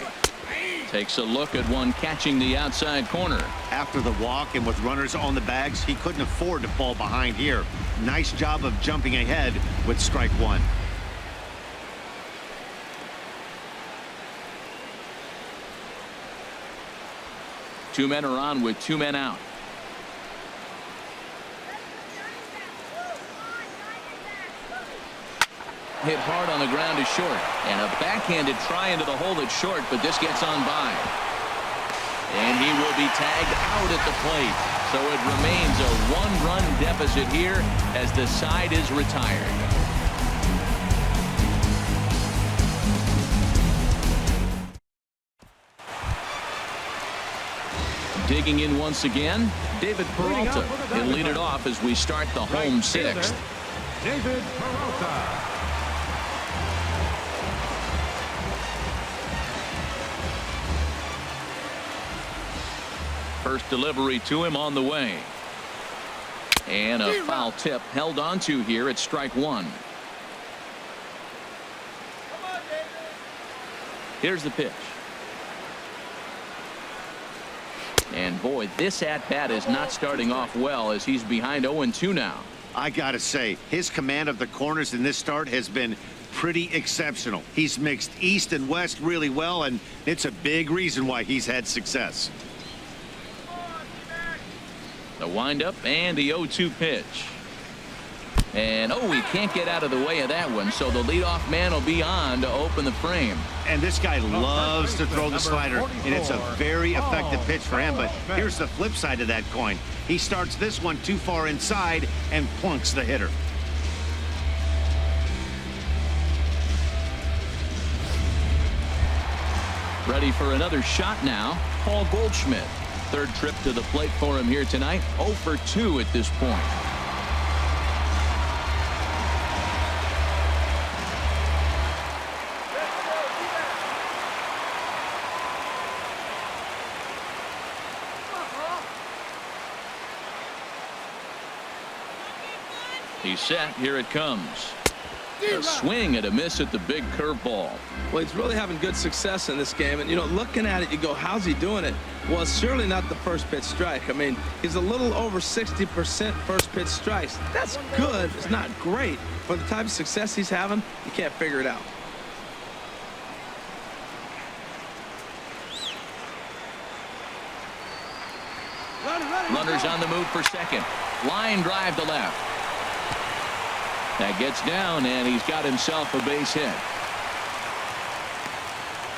Takes a look at one catching the outside corner. After the walk and with runners on the bags, he couldn't afford to fall behind here. Nice job of jumping ahead with strike 1. Two men are on with 2 men out. Hit hard on the ground is short, and a backhanded try into the hole that's short, but this gets on by, and he will be tagged out at the plate. So it remains a 1-run deficit here as the side is retired. Digging in once again, David Peralta. He'll lead it off as we start the home 6th. David Peralta. First delivery to him on the way. And a foul tip held onto here at strike 1. Here's the pitch. And boy, this at-bat is not starting off well as he's behind 0-2 now. I gotta say, his command of the corners in this start has been pretty exceptional. He's mixed east and west really well, and it's a big reason why he's had success. The windup and the 0-2 pitch. And he can't get out of the way of that one, so the leadoff man will be on to open the frame. And this guy loves to throw the slider, and it's a very effective pitch for him. But here's the flip side of that coin. He starts this one too far inside and plunks the hitter. Ready for another shot now, Paul Goldschmidt. Third trip to the plate for him here tonight. 0 for 2 at this point. He's set. Here it comes. A swing and a miss at the big curveball. Well, he's really having good success in this game. And, you know, looking at it, you go, how's he doing it? Well, it's surely not the first pitch strike. I mean, he's a little over 60% first pitch strikes. That's good. It's not great. For the type of success he's having, you can't figure it out. Runners on the move for second. Line drive to left. That gets down, and he's got himself a base hit.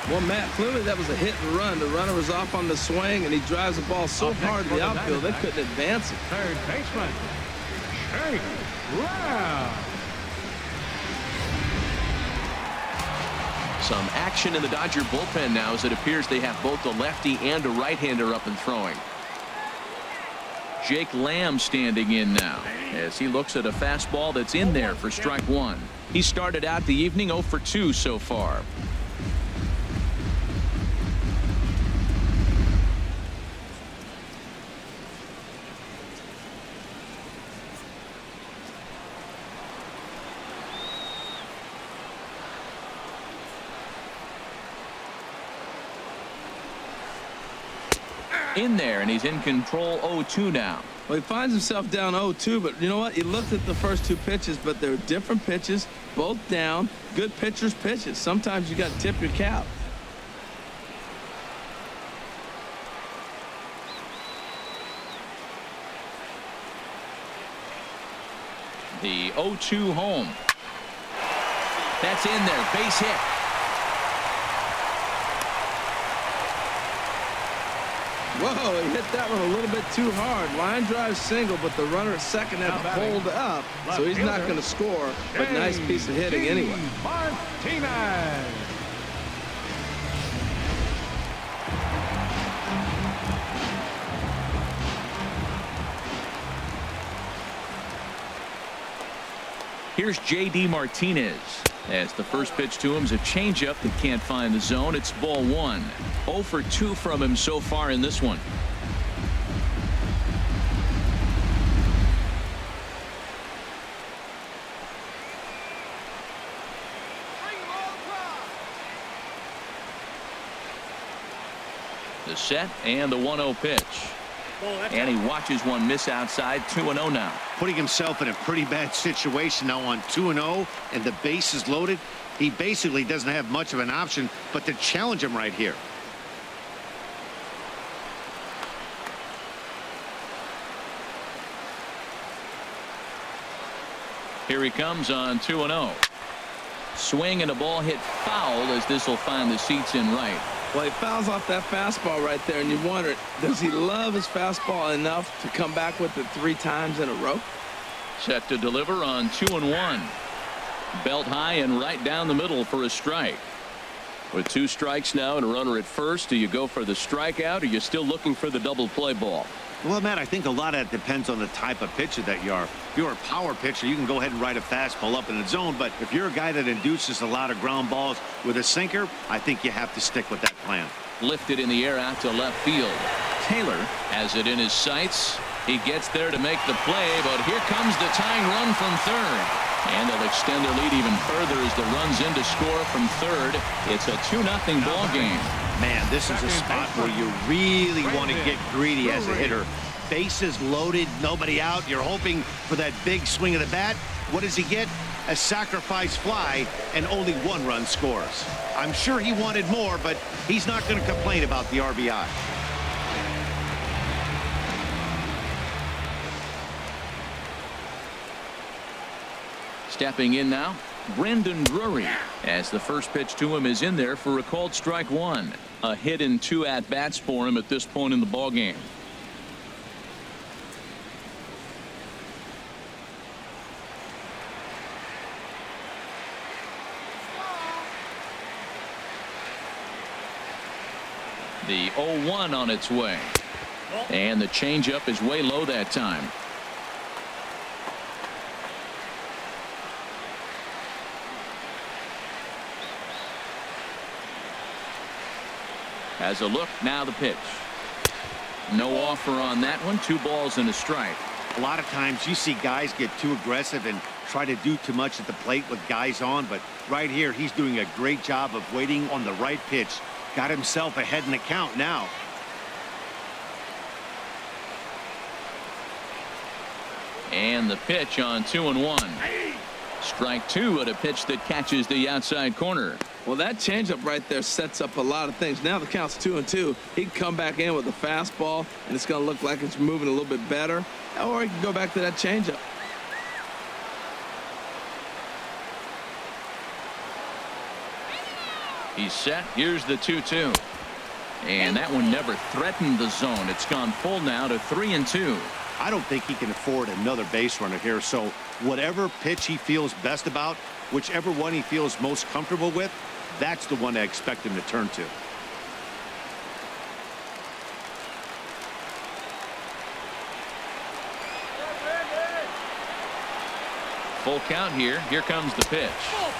Well, Matt, clearly that was a hit and run. The runner was off on the swing, and he drives the ball so hard to the outfield they couldn't advance it. Third baseman, Shake Brown. Some action in the Dodger bullpen now as it appears they have both a lefty and a right-hander up and throwing. Jake Lamb standing in now as he looks at a fastball that's in there for strike one. He started out the evening 0 for 2 so far. In there, and he's in control 0-2 now. Well, he finds himself down 0-2, but you know what? He looked at the first two pitches, but they're different pitches, both down. Good pitchers' pitches. Sometimes you got to tip your cap. The 0-2 home. That's in there. Base hit. Whoa, he hit that one a little bit too hard. Line drive single, but the runner at second had to hold up, so he's not going to score. But nice piece of hitting anyway. Martinez. Here's J.D. Martinez. As the first pitch to him is a changeup that can't find the zone. It's ball one. 0 for 2 from him so far in this one. The set and the 1-0 pitch. And he watches one miss outside. 2-0 now. Putting himself in a pretty bad situation now on 2-0, and the base is loaded. He basically doesn't have much of an option but to challenge him right here. Here he comes on 2-0. Swing and a ball hit foul as this will find the seats in right. Well, he fouls off that fastball right there, and you wonder, does he love his fastball enough to come back with it 3 times in a row? Set to deliver on 2-1. Belt high and right down the middle for a strike. With 2 strikes now and a runner at first, do you go for the strikeout, or are you still looking for the double play ball? Well, Matt, I think a lot of that depends on the type of pitcher that you are. If you're a power pitcher, you can go ahead and ride a fastball up in the zone. But if you're a guy that induces a lot of ground balls with a sinker, I think you have to stick with that plan. Lifted in the air out to left field. Taylor has it in his sights. He gets there to make the play, but here comes the tying run from third. And they'll extend their lead even further as the runs in to score from third. It's a 2-0 ball game. Man, this is a spot where you really want to get greedy as a hitter. Bases loaded, nobody out. You're hoping for that big swing of the bat. What does he get? A sacrifice fly, and only 1 run scores. I'm sure he wanted more, but he's not going to complain about the RBI. Stepping in now, Brendan Drury, as the first pitch to him is in there for a called strike 1. A hit and 2 at-bats for him at this point in the ballgame. The 0-1 on its way. And the changeup is way low that time. As a look, now the pitch. No offer on that one. 2 balls and a strike. A lot of times you see guys get too aggressive and try to do too much at the plate with guys on, but right here he's doing a great job of waiting on the right pitch. Got himself ahead in the count now. And the pitch on 2-1. Strike 2 at a pitch that catches the outside corner. Well, that changeup right there sets up a lot of things. Now the count's 2-2. He can come back in with a fastball, and it's going to look like it's moving a little bit better. Or he can go back to that changeup. He's set. Here's the 2-2. And that one never threatened the zone. It's gone full now to 3-2. I don't think he can afford another base runner here, so whatever pitch he feels best about, whichever one he feels most comfortable with, that's the one I expect him to turn to. Full count here. Here comes the pitch.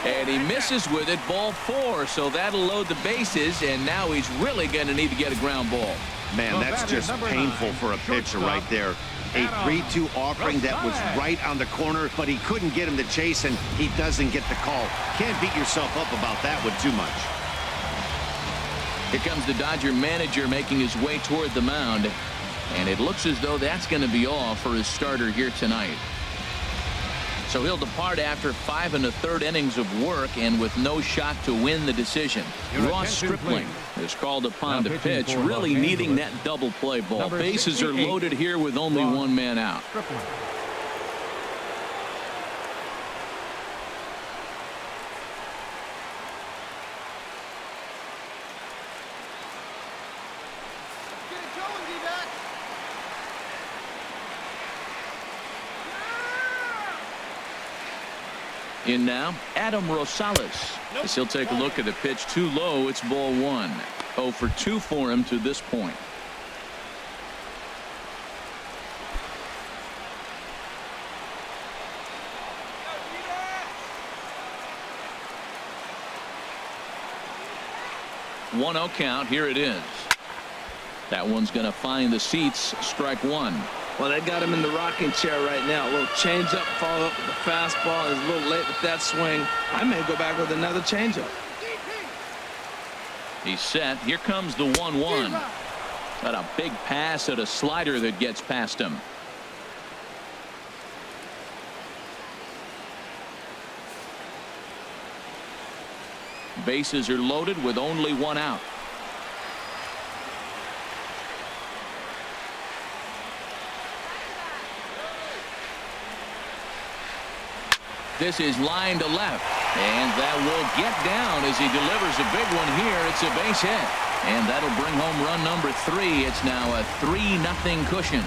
And he misses with it. Ball 4. So that'll load the bases. And now he's really going to need to get a ground ball. Man, that's just painful for a pitcher right there. A 3-2 offering that was right on the corner, but he couldn't get him to chase, and he doesn't get the call. Can't beat yourself up about that one too much. Here comes the Dodger manager making his way toward the mound. And it looks as though that's going to be all for his starter here tonight. So he'll depart after 5 1/3 innings of work and with no shot to win the decision. Ross Stripling is called upon to pitch, really needing that double play ball. Bases are loaded here with only 1 man out. In now, Adam Rosales. As he'll take a look at the pitch too low. It's ball 1. 0 for 2 for him to this point. One 0 count. Here it is. That one's going to find the seats. Strike 1. Well, they got him in the rocking chair right now. A little changeup, follow up with the fastball. Is a little late with that swing. I may go back with another changeup. He's set. Here comes the 1-1. Got a big pass at a slider that gets past him. Bases are loaded with only 1 out. This is line to left, and that will get down as he delivers a big one here. It's a base hit, and that'll bring home run number 3. It's now a 3-0 cushion.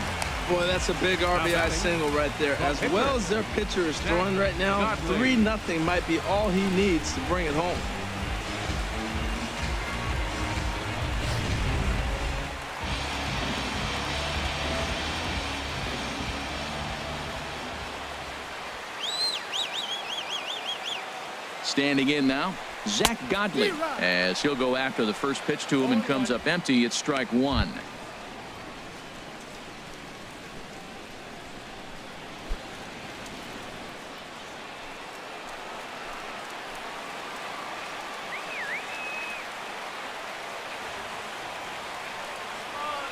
Boy, that's a big RBI single right there. As well as their pitcher is throwing right now, 3-0 might be all he needs to bring it home. Standing in now, Zach Godley, as he'll go after the first pitch to him and comes up empty. It's strike 1.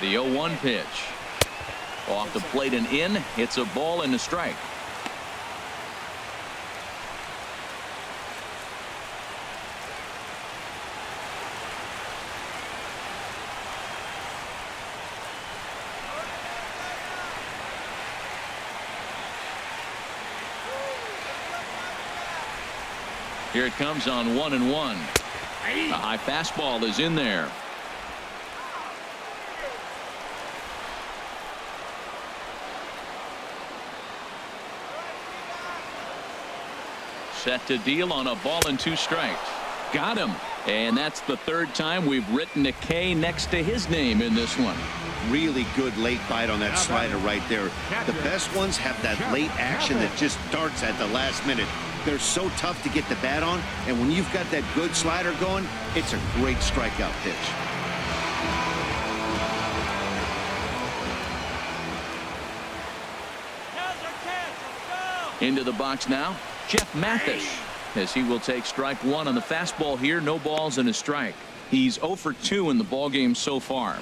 The 0-1 pitch. Off the plate and in. It's a ball and a strike. Here it comes on 1-1. A high fastball is in there. Set to deal on a ball and 2 strikes. Got him. And that's the 3rd time we've written a K next to his name in this one. Really good late bite on that slider right there. The best ones have that late action that just darts at the last minute. They're so tough to get the bat on, and when you've got that good slider going, it's a great strikeout pitch. Into the box now, Jeff Mathis, as he will take strike 1 on the fastball here. No balls and a strike. He's 0 for 2 in the ballgame so far.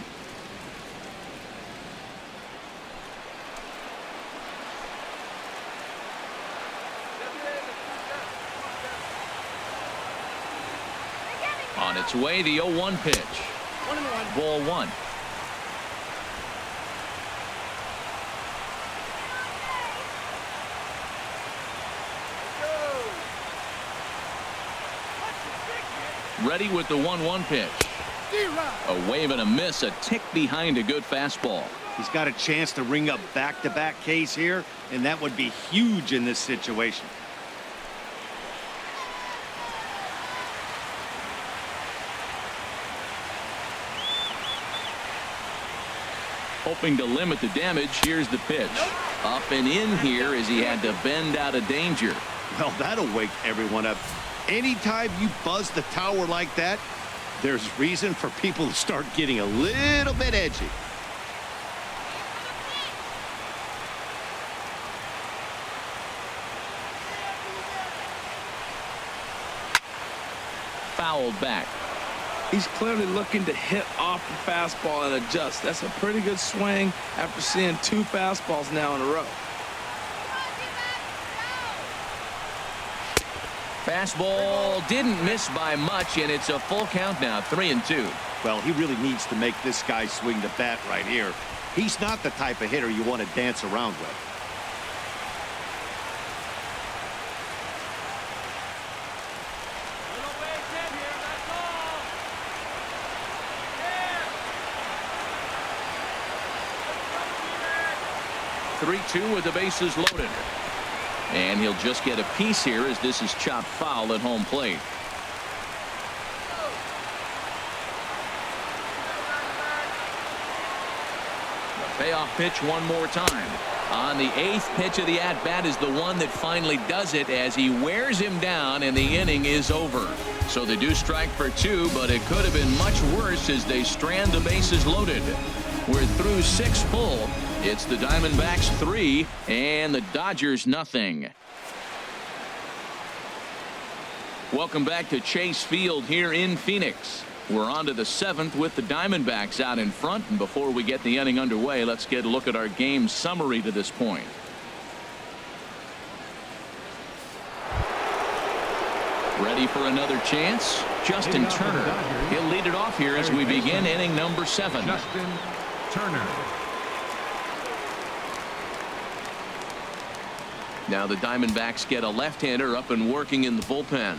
On its way, the 0-1 pitch. Ball 1. Ready with the 1-1 pitch. A wave and a miss, a tick behind a good fastball. He's got a chance to ring up back-to-back Ks here, and that would be huge in this situation. Hoping to limit the damage. Here's the pitch. Up and in here as he had to bend out of danger. Well, that'll wake everyone up. Anytime you buzz the tower like that, there's reason for people to start getting a little bit edgy. Fouled back. He's clearly looking to hit off the fastball and adjust. That's a pretty good swing after seeing 2 fastballs now in a row. Fastball didn't miss by much, and it's a full count now, 3-2. Well, he really needs to make this guy swing the bat right here. He's not the type of hitter you want to dance around with. Yeah. 3-2 with the bases loaded. And he'll just get a piece here as this is chopped foul at home plate. The payoff pitch one more time. On the 8th pitch of the at-bat is the one that finally does it as he wears him down and the inning is over. So they do strike for 2, but it could have been much worse as they strand the bases loaded. We're through 6 full. It's the Diamondbacks 3 and the Dodgers nothing. Welcome back to Chase Field here in Phoenix. We're on to the 7th with the Diamondbacks out in front. And before we get the inning underway, let's get a look at our game summary to this point. Ready for another chance? Justin Turner. He'll lead it off here as we begin inning number 7. Justin Turner. Now the Diamondbacks get a left-hander up and working in the bullpen.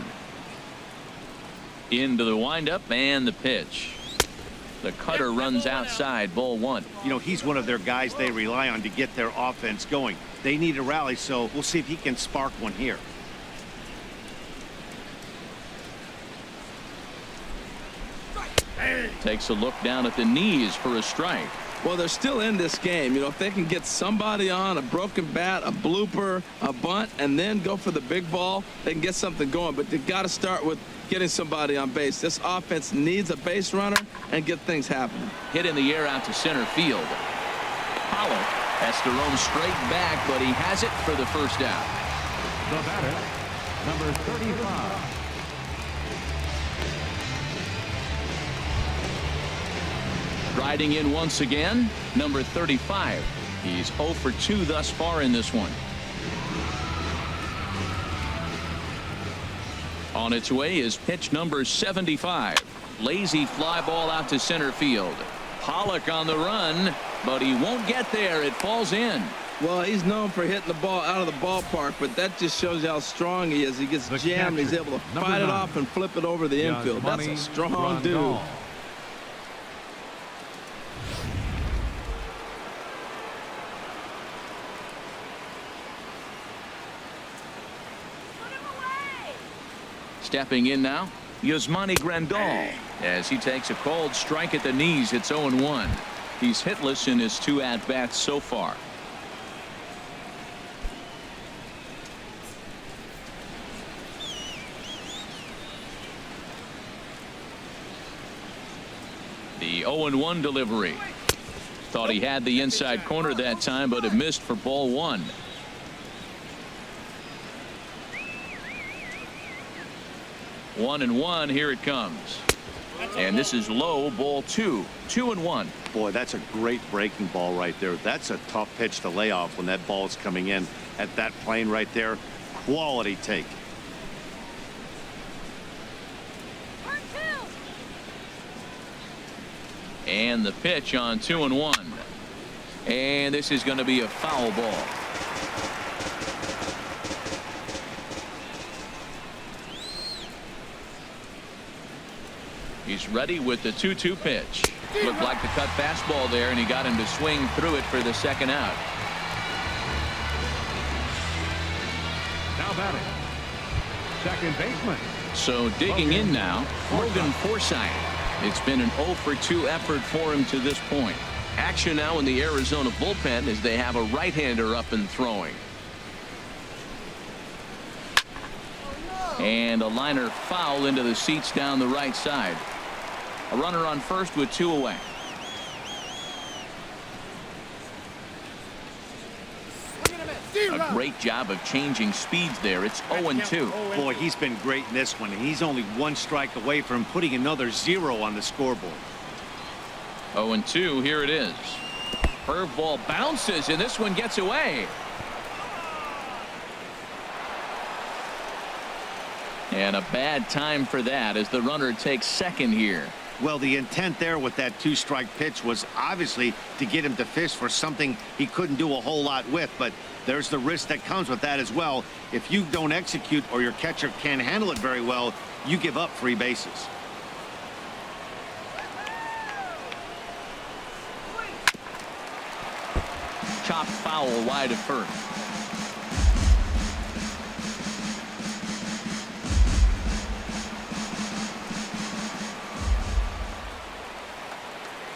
Into the windup and the pitch. The cutter runs outside, ball 1. You know, he's one of their guys they rely on to get their offense going. They need a rally, so we'll see if he can spark one here. Takes a look down at the knees for a strike. Well, they're still in this game. You know, if they can get somebody on, a broken bat, a blooper, a bunt, and then go for the big ball, they can get something going. But they got to start with getting somebody on base. This offense needs a base runner and get things happening. Hit in the air out to center field. Pollard has to roam straight back, but he has it for the first out. The batter, number 35. Riding in once again, number 35. He's 0 for 2 thus far in this one. On its way is pitch number 75. Lazy fly ball out to center field. Pollock on the run, but he won't get there. It falls in. Well, he's known for hitting the ball out of the ballpark, but that just shows you how strong he is. He gets jammed. He's able to fight it off and flip it over the infield. That's a strong dude. Stepping in now, Yasmani Grandal, as he takes a cold strike at the knees. It's 0-1. He's hitless in his 2 at-bats so far. The 0-1 delivery. Thought he had the inside corner that time, but it missed for ball 1. One and one, here it comes. And this is low, ball 2. 2-1. Boy, that's a great breaking ball right there. That's a tough pitch to lay off when that ball's coming in at that plane right there. Quality take. And the pitch on 2-1. And this is going to be a foul ball. He's ready with the 2-2 pitch. Looked like the cut fastball there, and he got him to swing through it for the second out. Now batting, second baseman. So digging in now, Logan Forsythe. It's been an 0 for 2 effort for him to this point. Action now in the Arizona bullpen as they have a right-hander up and throwing. And a liner foul into the seats down the right side. A runner on first with 2 away. A great job of changing speeds there. It's 0-2. Boy, he's been great in this one. He's only 1 strike away from putting another 0 on the scoreboard. 0-2, here it is. Curveball bounces, and this one gets away. And a bad time for that as the runner takes second here. Well, the intent there with that 2-strike pitch was obviously to get him to fish for something he couldn't do a whole lot with, but there's the risk that comes with that as well. If you don't execute or your catcher can't handle it very well, you give up free bases. Chopped foul wide of first.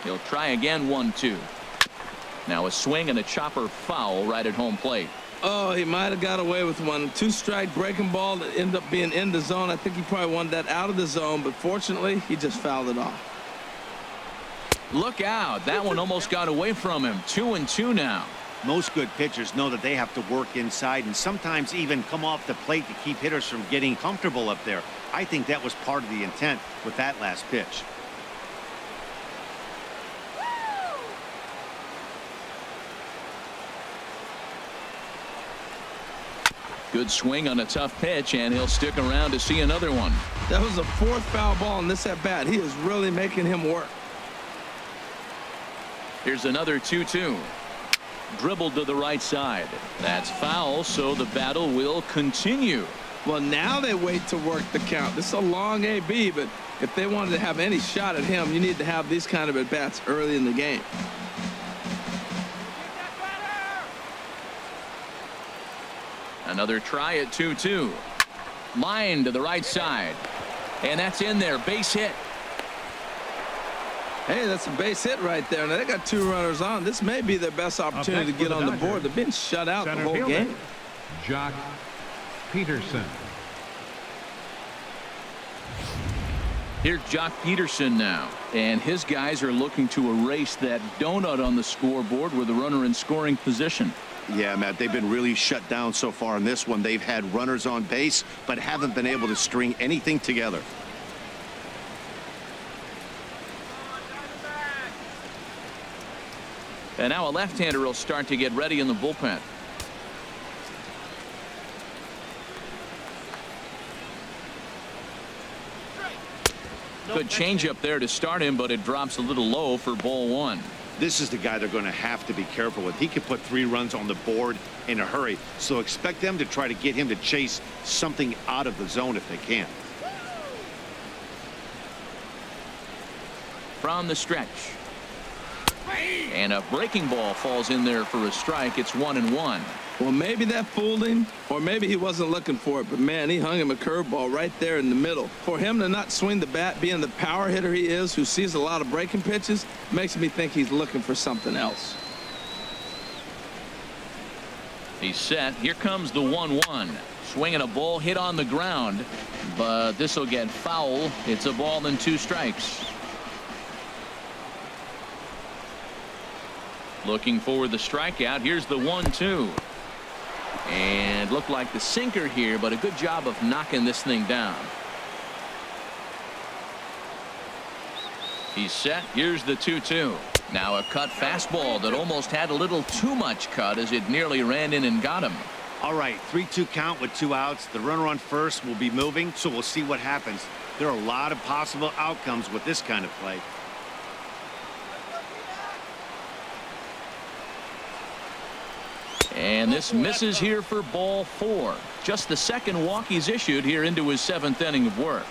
He'll try again. 1-2. Now a swing and a chopper foul right at home plate. Oh, he might have got away with one. 2-strike breaking ball that ended up being in the zone. I think he probably wanted that out of the zone, but fortunately he just fouled it off. Look out. That one almost got away from him. 2-2 now. Most good pitchers know that they have to work inside and sometimes even come off the plate to keep hitters from getting comfortable up there. I think that was part of the intent with that last pitch. Good swing on a tough pitch, and he'll stick around to see another one. That was the 4th foul ball in this at bat. He is really making him work. Here's another 2-2. Dribbled to the right side. That's foul, so the battle will continue. Well, now they wait to work the count. This is a long AB, but if they wanted to have any shot at him, you need to have these kind of at bats early in the game. Another try at 2-2. Line to the right side. And that's in there. Base hit. Hey, that's a base hit right there. Now they got 2 runners on. This may be their best opportunity to get on the board. They've been shut out the whole game. Jock Peterson. Here's Jock Peterson now. And his guys are looking to erase that donut on the scoreboard with a runner in scoring position. Yeah, Matt, they've been really shut down so far in this one. They've had runners on base, but haven't been able to string anything together. And now a left-hander will start to get ready in the bullpen. Good changeup there to start him, but it drops a little low for ball one. This is the guy they're going to have to be careful with. He can put 3 runs on the board in a hurry, so expect them to try to get him to chase something out of the zone if they can. From the stretch. And a breaking ball falls in there for a strike. It's 1-1. Well, maybe that fooled him, or maybe he wasn't looking for it, but man, he hung him a curveball right there in the middle. For him to not swing the bat, being the power hitter he is, who sees a lot of breaking pitches, makes me think he's looking for something else. He's set. Here comes the 1-1. Swinging a ball hit on the ground, but this will get foul. It's a ball and 2 strikes. Looking for the strikeout. Here's the 1-2. And looked like the sinker here, but a good job of knocking this thing down. He's set. Here's the 2-2. Now a cut fastball that almost had a little too much cut as it nearly ran in and got him. All right, 3-2 count with 2 outs. The runner on first will be moving, so we'll see what happens. There are a lot of possible outcomes with this kind of play. And this misses here for ball 4. Just the second walk he's issued here into his 7th inning of work.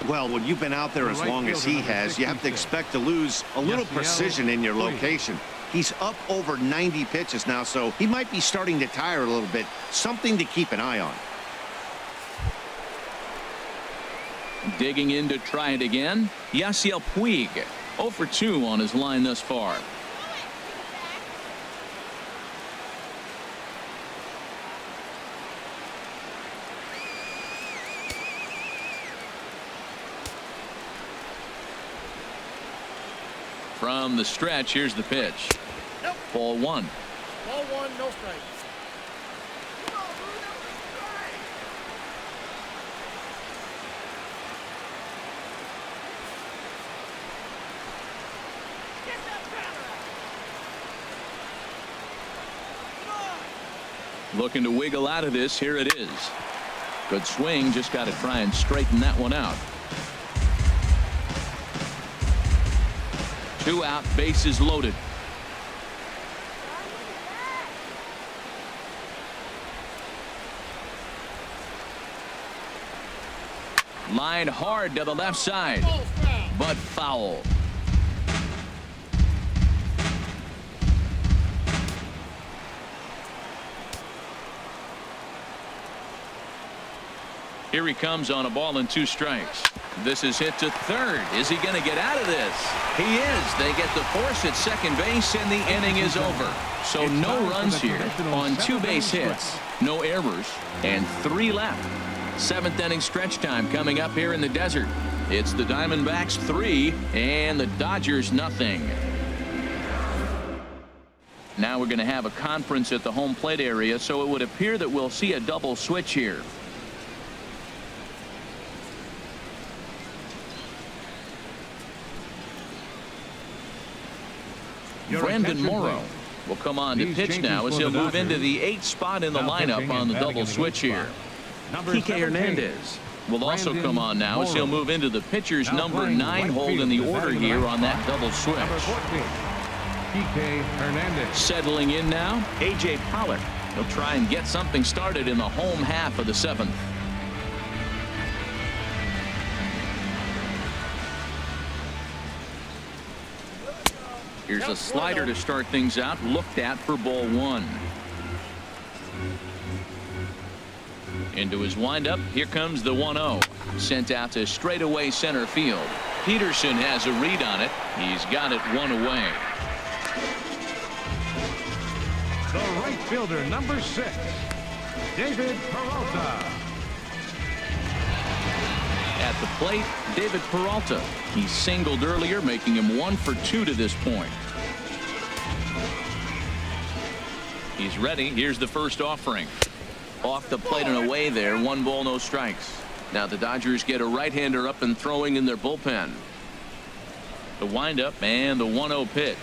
Well, when you've been out there as long as he has, you have to expect to lose a little precision in your location. He's up over 90 pitches now, so he might be starting to tire a little bit. Something to keep an eye on. Digging in to try it again. Yasiel Puig, 0 for 2 on his line thus far. From the stretch, here's the pitch. Nope. Ball 1. Ball 1, no strikes. Looking to wiggle out of this. Here it is. Good swing. Just got to try and straighten that one out. 2 out, bases loaded. Line hard to the left side, but foul. Here he comes on a ball and 2 strikes. This is hit to third. Is he going to get out of this? He is. They get the force at second base, and the inning is over. So no runs here on 2 base hits, no errors, and 3 left. 7th inning stretch time coming up here in the desert. It's the Diamondbacks 3 and the Dodgers nothing. Now we're going to have a conference at the home plate area, so it would appear that we'll see a double switch here. Brandon Morrow will come on to pitch now as he'll move into the 8th spot in the lineup on the double switch here. Kike Hernandez will also come on now as he'll move into the pitcher's number 9 hold in the order here on that double switch. Kike Hernandez. Settling in now, A.J. Pollock. He'll try and get something started in the home half of the 7th. Here's a slider to start things out, looked at for ball 1. Into his windup, here comes the 1-0. Sent out to straightaway center field. Peterson has a read on it. He's got it 1 away. The right fielder, number 6, David Peralta. At the plate, David Peralta. He singled earlier, making him 1 for 2 to this point. He's ready. Here's the first offering. Off the plate and away there. 1 ball, no strikes. Now the Dodgers get a right-hander up and throwing in their bullpen. The windup and the 1-0 pitch.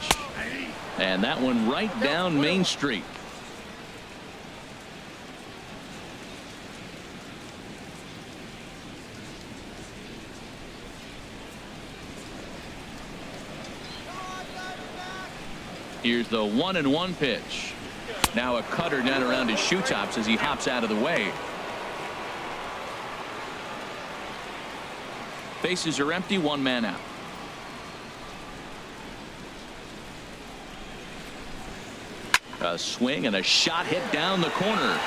And that one right down Main Street. Here's the 1-1 pitch. Now a cutter down around his shoe tops as he hops out of the way. Bases are empty, one man out. A swing and a shot hit down the corner.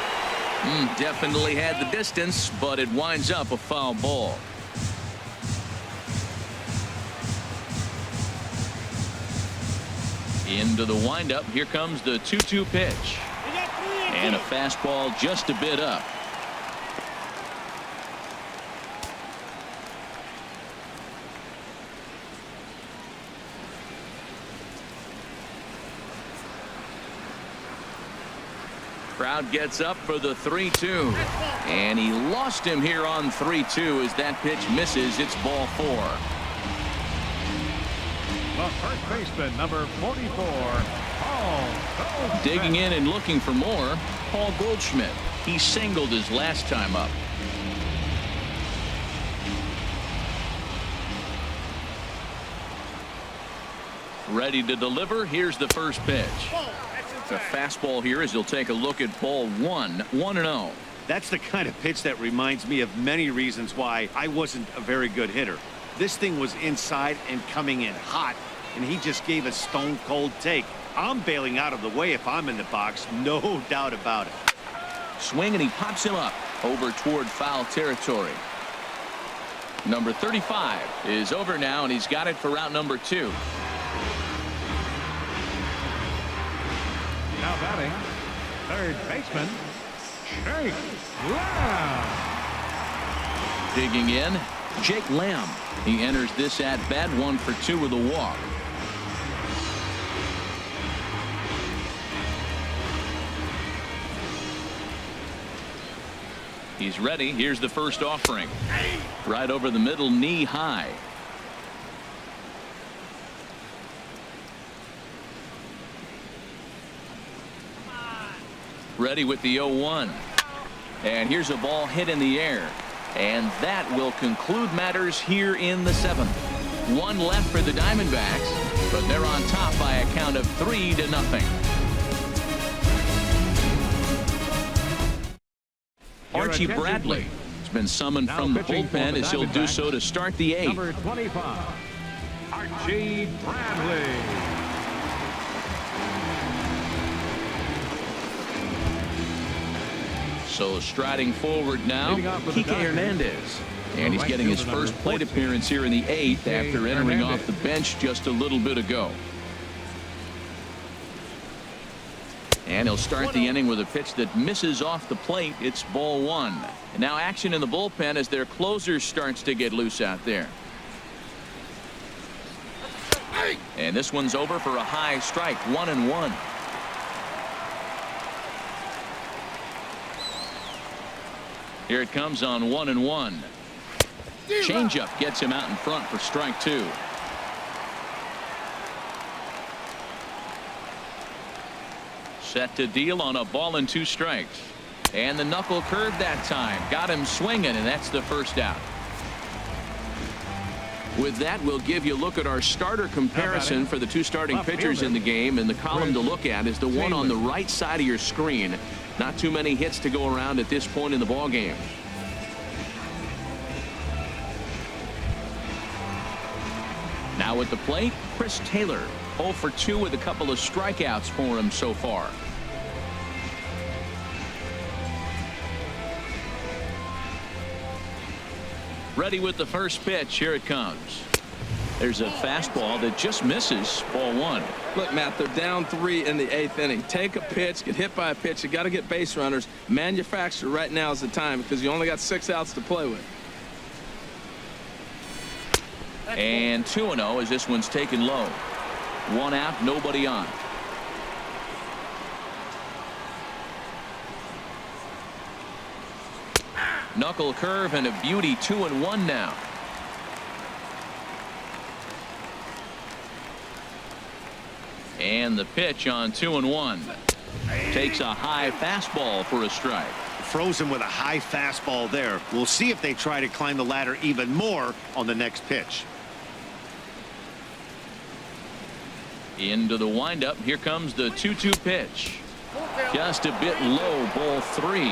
Definitely had the distance, but it winds up a foul ball. Into the windup. Here comes the 2-2 pitch. And a fastball just a bit up. Crowd gets up for the 3-2. And he lost him here on 3-2 as that pitch misses. It's ball 4. The first baseman, number 44, Paul Goldschmidt. Digging in and looking for more, Paul Goldschmidt. He singled his last time up. Ready to deliver. Here's the first pitch. The fastball here as he'll take a look at ball 1, 1-0. That's the kind of pitch that reminds me of many reasons why I wasn't a very good hitter. This thing was inside and coming in hot, and he just gave a stone-cold take. I'm bailing out of the way if I'm in the box, no doubt about it. Swing, and he pops him up over toward foul territory. Number 35 is over now, and he's got it for route number 2. Now batting, third baseman, Jake Lamb. Digging in, Jake Lamb. He enters this at bat 1 for 2 with a walk. He's ready. Here's the first offering. Right over the middle, knee high. Ready with the 0-1. And here's a ball hit in the air. And that will conclude matters here in the 7th. 1 left for the Diamondbacks, but they're on top by a count of 3-0. Archie Bradley has been summoned from the bullpen as he'll do so to start the 8th. Number 25, Archie Bradley. So striding forward now, Kike Hernandez. And he's getting his first plate appearance here in the 8th after entering off the bench just a little bit ago. And he'll start the inning with a pitch that misses off the plate. It's ball 1. And now action in the bullpen as their closer starts to get loose out there. And this one's over for a high strike, 1-1. Here it comes on 1-1. Changeup gets him out in front for strike 2. Set to deal on a ball and 2 strikes. And the knuckle curve that time. Got him swinging, and that's the first out. With that, we'll give you a look at our starter comparison for the 2 starting pitchers in the game. And the column to look at is the one on the right side of your screen. Not too many hits to go around at this point in the ball game. Now at the plate, Chris Taylor, 0 for 2 with a couple of strikeouts for him so far. Ready with the first pitch. Here it comes. There's a fastball that just misses, ball 1. Look, Matt, they're down 3 in the 8th inning. Take a pitch, get hit by a pitch. You got to get base runners. Manufacture right now is the time because you only got 6 outs to play with. And 2-0 as this one's taken low. 1 out, nobody on. Knuckle curve and a beauty, 2-1 now. And the pitch on 2-1. Takes a high fastball for a strike. Frozen with a high fastball there. We'll see if they try to climb the ladder even more on the next pitch. Into the windup. Here comes the 2-2 pitch. Just a bit low, ball 3.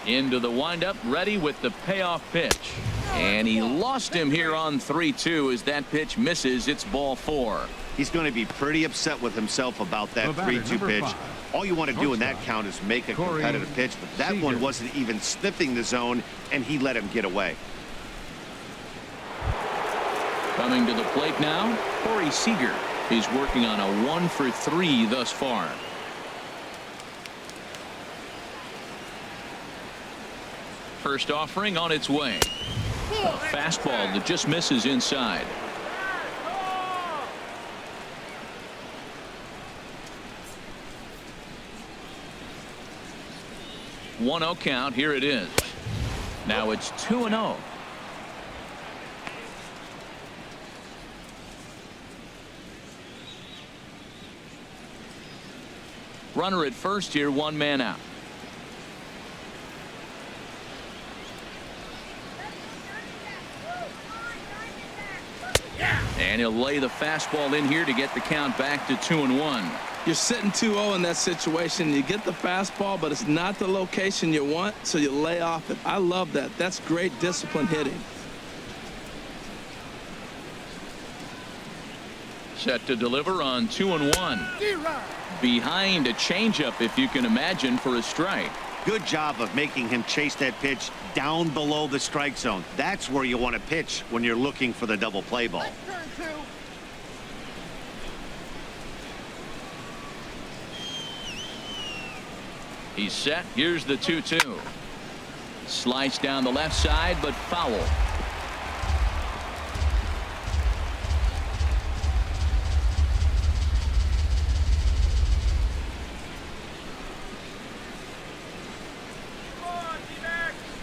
Into the windup, ready with the payoff pitch. And he lost him here on 3-2 as that pitch misses. It's ball 4. He's going to be pretty upset with himself about that 3-2 pitch. All you want to do in that count is make a competitive pitch, but that one wasn't even sniffing the zone, and he let him get away. Coming to the plate now, Corey Seager. He's working on a 1 for 3 thus far. First offering on its way. A fastball that just misses inside. 1-0 count. Here it is. Now it's 2-0. Runner at first here, 1 man out. And he'll lay the fastball in here to get the count back to 2-1. You're sitting 2-0 in that situation. You get the fastball, but it's not the location you want, so you lay off it. I love that. That's great discipline hitting. Set to deliver on 2-1. Behind a changeup, if you can imagine, for a strike. Good job of making him chase that pitch down below the strike zone. That's where you want to pitch when you're looking for the double play ball. He's set. Here's the 2-2. Slice down the left side, but foul.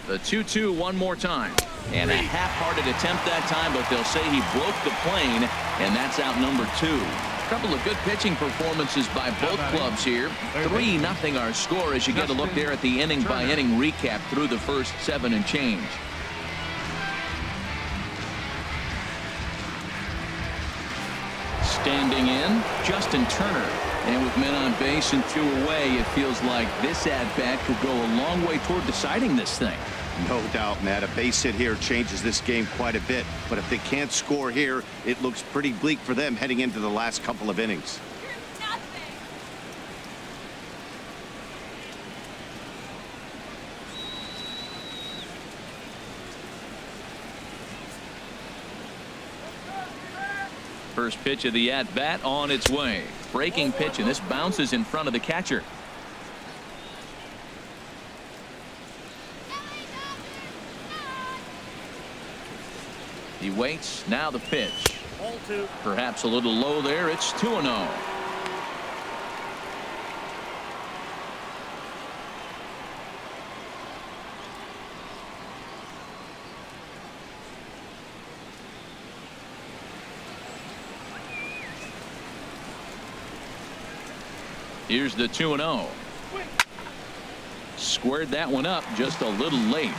The 2-2 one more time. And a half-hearted attempt that time, but they'll say he broke the plane, and that's out number 2. A couple of good pitching performances by both clubs here. 3-0 our score as you get a look there at the inning-by-inning recap through the first 7 and change. Standing in, Justin Turner. And with men on base and 2 away, it feels like this at-bat could go a long way toward deciding this thing. No doubt, Matt. A base hit here changes this game quite a bit. But if they can't score here, it looks pretty bleak for them heading into the last couple of innings. First pitch of the at-bat on its way. Breaking pitch, and this bounces in front of the catcher. He waits. Now the pitch. Perhaps a little low there. It's 2-0. Here's the 2-0. Squared that one up just a little late.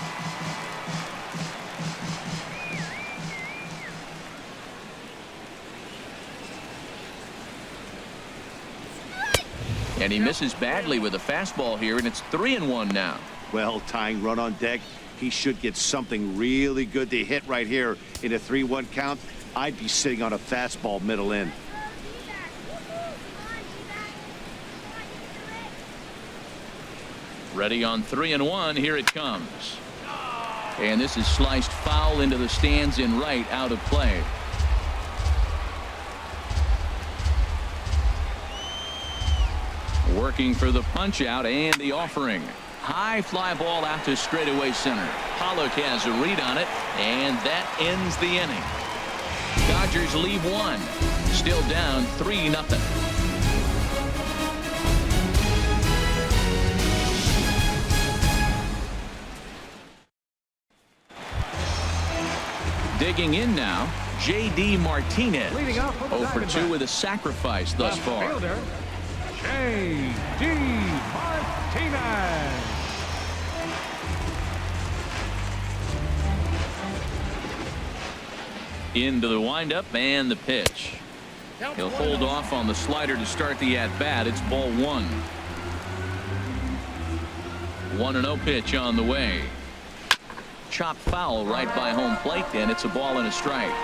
And he misses badly with a fastball here, and it's 3-1 now. Well, tying run on deck. He should get something really good to hit right here in a 3-1 count. I'd be sitting on a fastball middle in. Ready on 3-1. Here it comes. And this is sliced foul into the stands in right, out of play. Working for the punch out and the offering. High fly ball out to straightaway center. Pollock has a read on it, and that ends the inning. Dodgers lead 1. Still down 3-0. Digging in now, J.D. Martinez. Leading off for the 0 for 2 Diamondbacks. with a sacrifice thus Left far. fielder, J.D. Martinez. Into the windup and the pitch. Count He'll to hold 1-0. off on the slider to start the at-bat. It's ball 1. 1-0 pitch on the way. Chopped foul right by home plate, and it's a ball and a strike.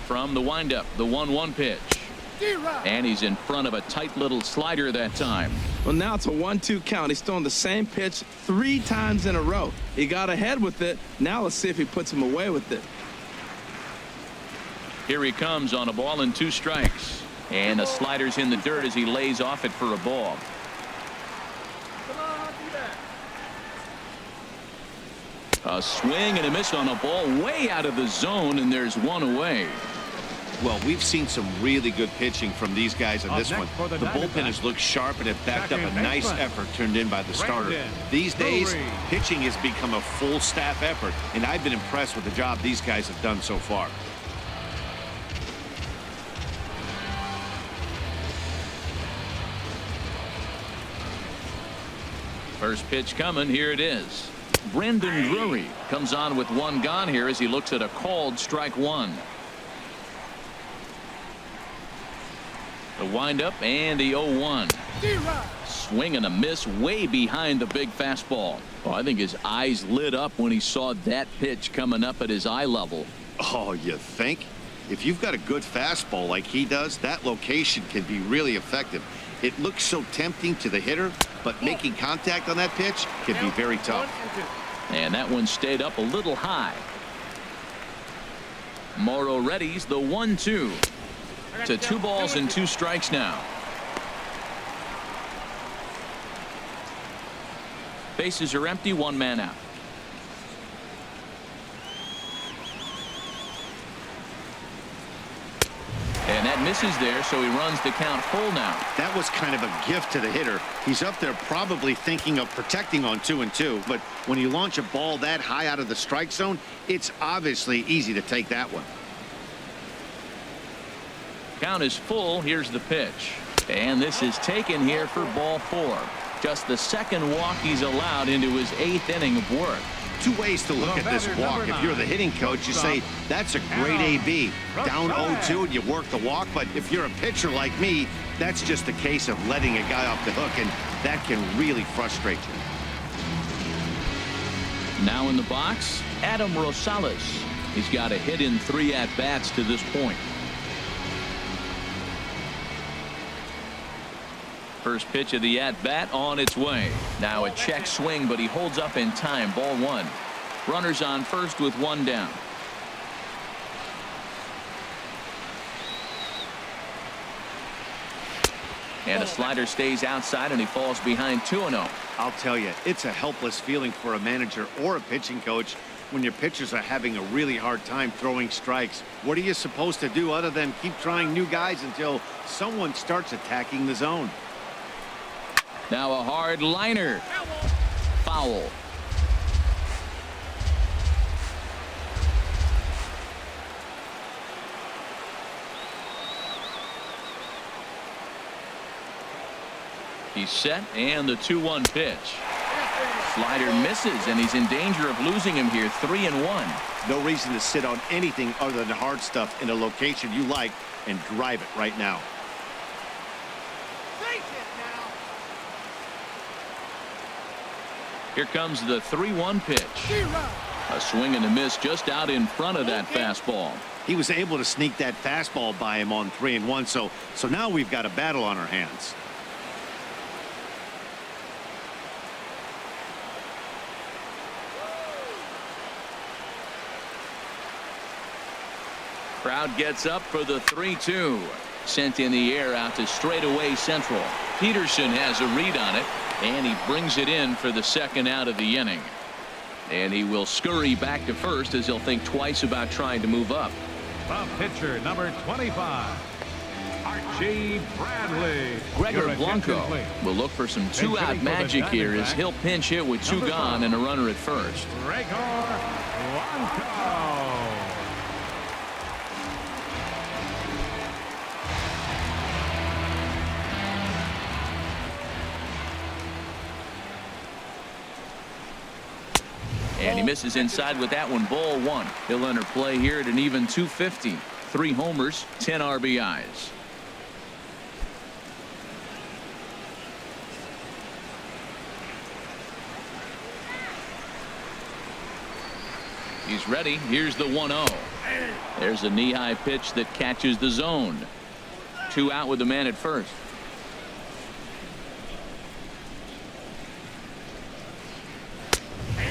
From the windup, the 1-1 pitch. D-Rod. And he's in front of a tight little slider that time. Well, now it's a 1-2 count. He's throwing the same pitch 3 times in a row. He got ahead with it. Now let's see if he puts him away with it. Here he comes on a ball and 2 strikes. And the slider's in the dirt as he lays off it for a ball. Come on, do that. A swing and a miss on a ball way out of the zone, and there's 1 away. Well, we've seen some really good pitching from these guys on Up this next one. for the The bullpen Diamondbacks. has looked sharp and have backed up a Second nice baseman. effort turned in by the starter. Brandon These days, Drury. pitching has become a full staff effort, and I've been impressed with the job these guys have done so far. First pitch coming. Here it is. Brandon Drury comes on with 1 gone here as he looks at a called strike 1. The windup and the 0-1. D-Rod. Swing and a miss way behind the big fastball. Oh, I think his eyes lit up when he saw that pitch coming up at his eye level. Oh, you think? If you've got a good fastball like he does, that location can be really effective. It looks so tempting to the hitter, but making contact on that pitch can be very tough. 1-2. And that one stayed up a little high. Morrow readies the 1-2 to 2 balls and 2 strikes now. Bases are empty, 1 man out. And that misses there, so he runs the count full now. That was kind of a gift to the hitter. He's up there probably thinking of protecting on 2-2, but when you launch a ball that high out of the strike zone, it's obviously easy to take that one. Count is full. Here's the pitch. And this is taken here for ball 4. Just the 2nd walk he's allowed into his 8th inning of work. 2 ways to look at this walk. If you're the hitting coach, you say, that's a great AB. Down 0-2 and you work the walk. But if you're a pitcher like me, that's just a case of letting a guy off the hook, and that can really frustrate you. Now in the box, Adam Rosales. He's got a hit in 3 at-bats to this point. First pitch of the at-bat on its way. Now a check swing, but he holds up in time. Ball 1. Runners on first with 1 down. And a slider stays outside, and he falls behind 2-0. I'll tell you, it's a helpless feeling for a manager or a pitching coach when your pitchers are having a really hard time throwing strikes. What are you supposed to do other than keep trying new guys until someone starts attacking the zone? Now a hard liner. Foul. He's set, and the 2-1 pitch. Slider misses, and he's in danger of losing him here. 3-1. No reason to sit on anything other than hard stuff in a location you like and drive it right now. Here comes the 3-1 pitch. A swing and a miss just out in front of that fastball. He was able to sneak that fastball by him on 3-1, so now we've got a battle on our hands. Crowd gets up for the 3-2. Sent in the air out to straightaway central. Peterson has a read on it, and he brings it in for the 2nd out of the inning. And he will scurry back to first as he'll think twice about trying to move up. The pitcher, number 25, G. Bradley. Gregor Your attention, Blanco please. will look for some Pinch hitting two-out for the magic here as Diamondbacks. he'll pinch hit with two Number gone 5. and a runner at first. Gregor Blanco. And he misses inside with that one. Ball 1. He'll enter play here at an even 250. 3 homers, 10 RBIs. He's ready. Here's the 1-0. There's a knee-high pitch that catches the zone. 2 out with the man at first.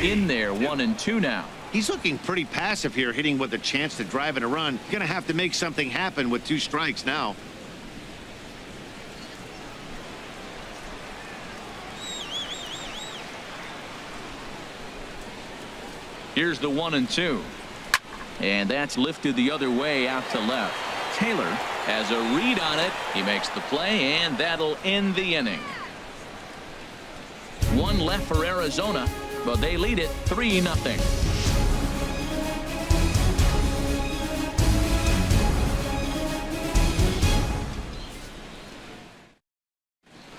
In there, 1-2 now. He's looking pretty passive here, hitting with a chance to drive in a run. Gonna have to make something happen with 2 strikes now. Here's the 1-2. And that's lifted the other way out to left. Taylor has a read on it. He makes the play, and that'll end the inning. 1 left for Arizona, but they lead it 3-0.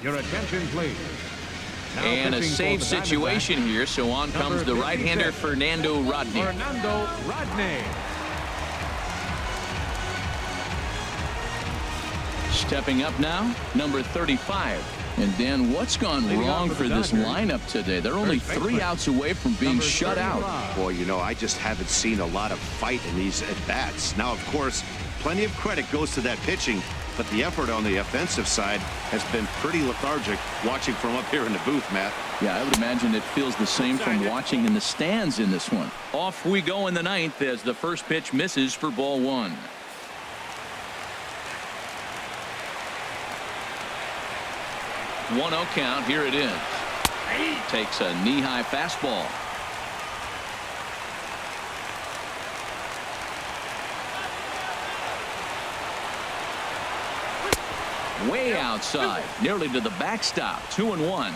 Your attention, please. Now And a pitching for save the situation Diamondbacks, here, so on comes number the right-hander 56, Fernando Rodney. Fernando Rodney. Stepping up now, number 35. And Dan, what's gone Leading wrong off for for the this Dodgers, lineup today? They're only first 3 baseman, outs away from being number shut out. 35. Boy, you know, I just haven't seen a lot of fight in these at-bats. Now, of course, plenty of credit goes to that pitching, but the effort on the offensive side has been pretty lethargic watching from up here in the booth, Matt. Yeah, I would imagine it feels the same from watching in the stands in this one. Off we go in the 9th as the first pitch misses for ball 1. One 0 count. Here it is. Takes a knee-high fastball. Way outside, nearly to the backstop. 2-1.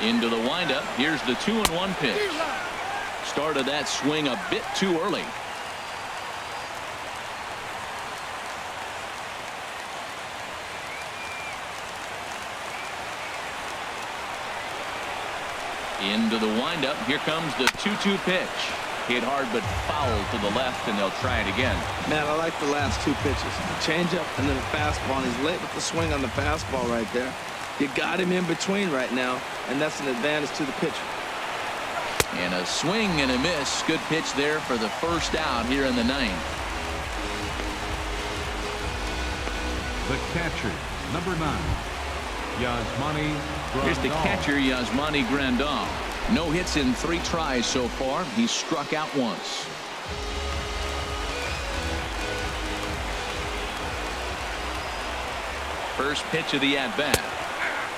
Into the windup. Here's the 2-1 pitch. Started that swing a bit too early. Into the windup. Here comes the 2-2 pitch. Hit hard but foul to the left, and they'll try it again. Man, I like the last 2 pitches. The changeup and then the fastball. And he's late with the swing on the fastball right there. You got him in between right now, and that's an advantage to the pitcher. And a swing and a miss. Good pitch there for the first out here in the 9th. The catcher, number 9, Yasmani Grandal. Here's the catcher, Yasmani Grandal. No hits in 3 tries so far. He's struck out once. First pitch of the at-bat.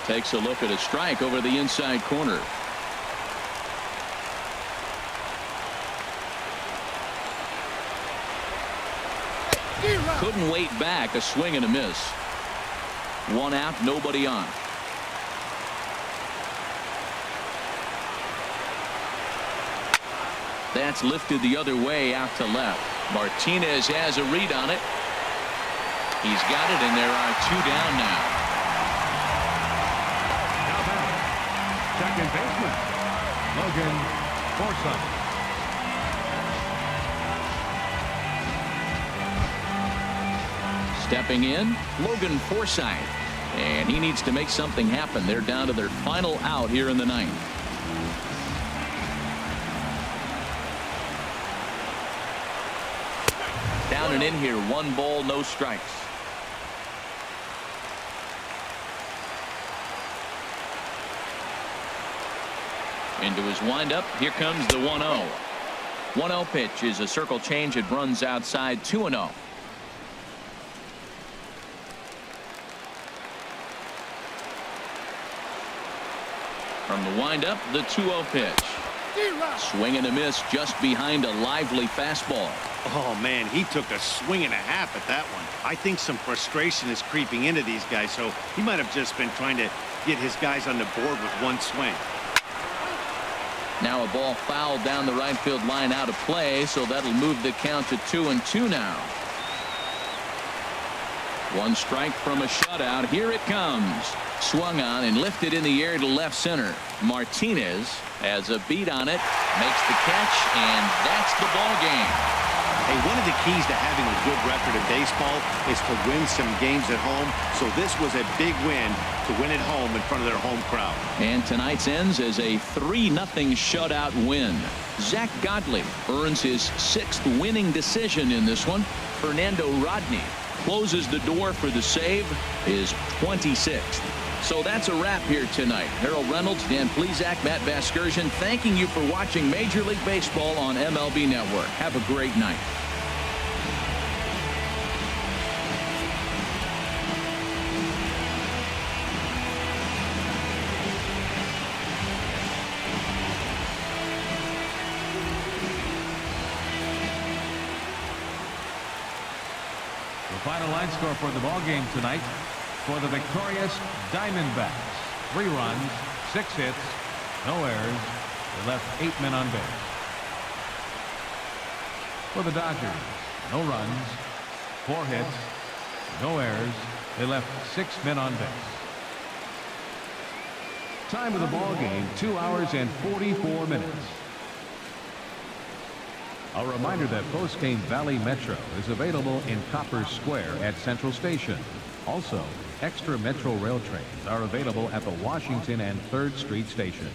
Takes a look at a strike over the inside corner. Couldn't wait back. A swing and a miss. 1 out, nobody on. That's lifted the other way out to left. Martinez has a read on it. He's got it, and there are 2 down now. Now batting, second baseman, Logan Forsythe. Stepping in, Logan Forsythe. And he needs to make something happen. They're down to their final out here in the 9th. Down and in here, 1 ball, no strikes. Into his windup. Here comes the 1-0. 1-0 pitch is a circle change. It runs outside. 2-0. From the windup, the 2-0 pitch. Swing and a miss just behind a lively fastball. Oh, man, he took a swing and a half at that one. I think some frustration is creeping into these guys, so he might have just been trying to get his guys on the board with one swing. Now a ball fouled down the right field line out of play, so that'll move the count to 2-2 now. One strike from a shutout. Here it comes. Swung on and lifted in the air to left center. Martinez has a beat on it, makes the catch, and that's the ball game. Hey, one of the keys to having a good record in baseball is to win some games at home, so this was a big win to win at home in front of their home crowd. And tonight's ends as a 3-0 shutout win. Zach Godley earns his 6th winning decision in this one. Fernando Rodney closes the door for the save, his 26th. So that's a wrap here tonight. Harold Reynolds, Dan Plesac, Matt Vasgersian, thanking you for watching Major League Baseball on MLB Network. Have a great night. The final line score for the ball game tonight: for the victorious Diamondbacks, 3 runs, 6 hits, no errors. They left 8 men on base. For the Dodgers, no runs, 4 hits, no errors. They left 6 men on base. Time of the ball game, 2 hours and 44 minutes. A reminder that post-game Valley Metro is available in Copper Square at Central Station. Also, extra Metro rail trains are available at the Washington and 3rd Street stations.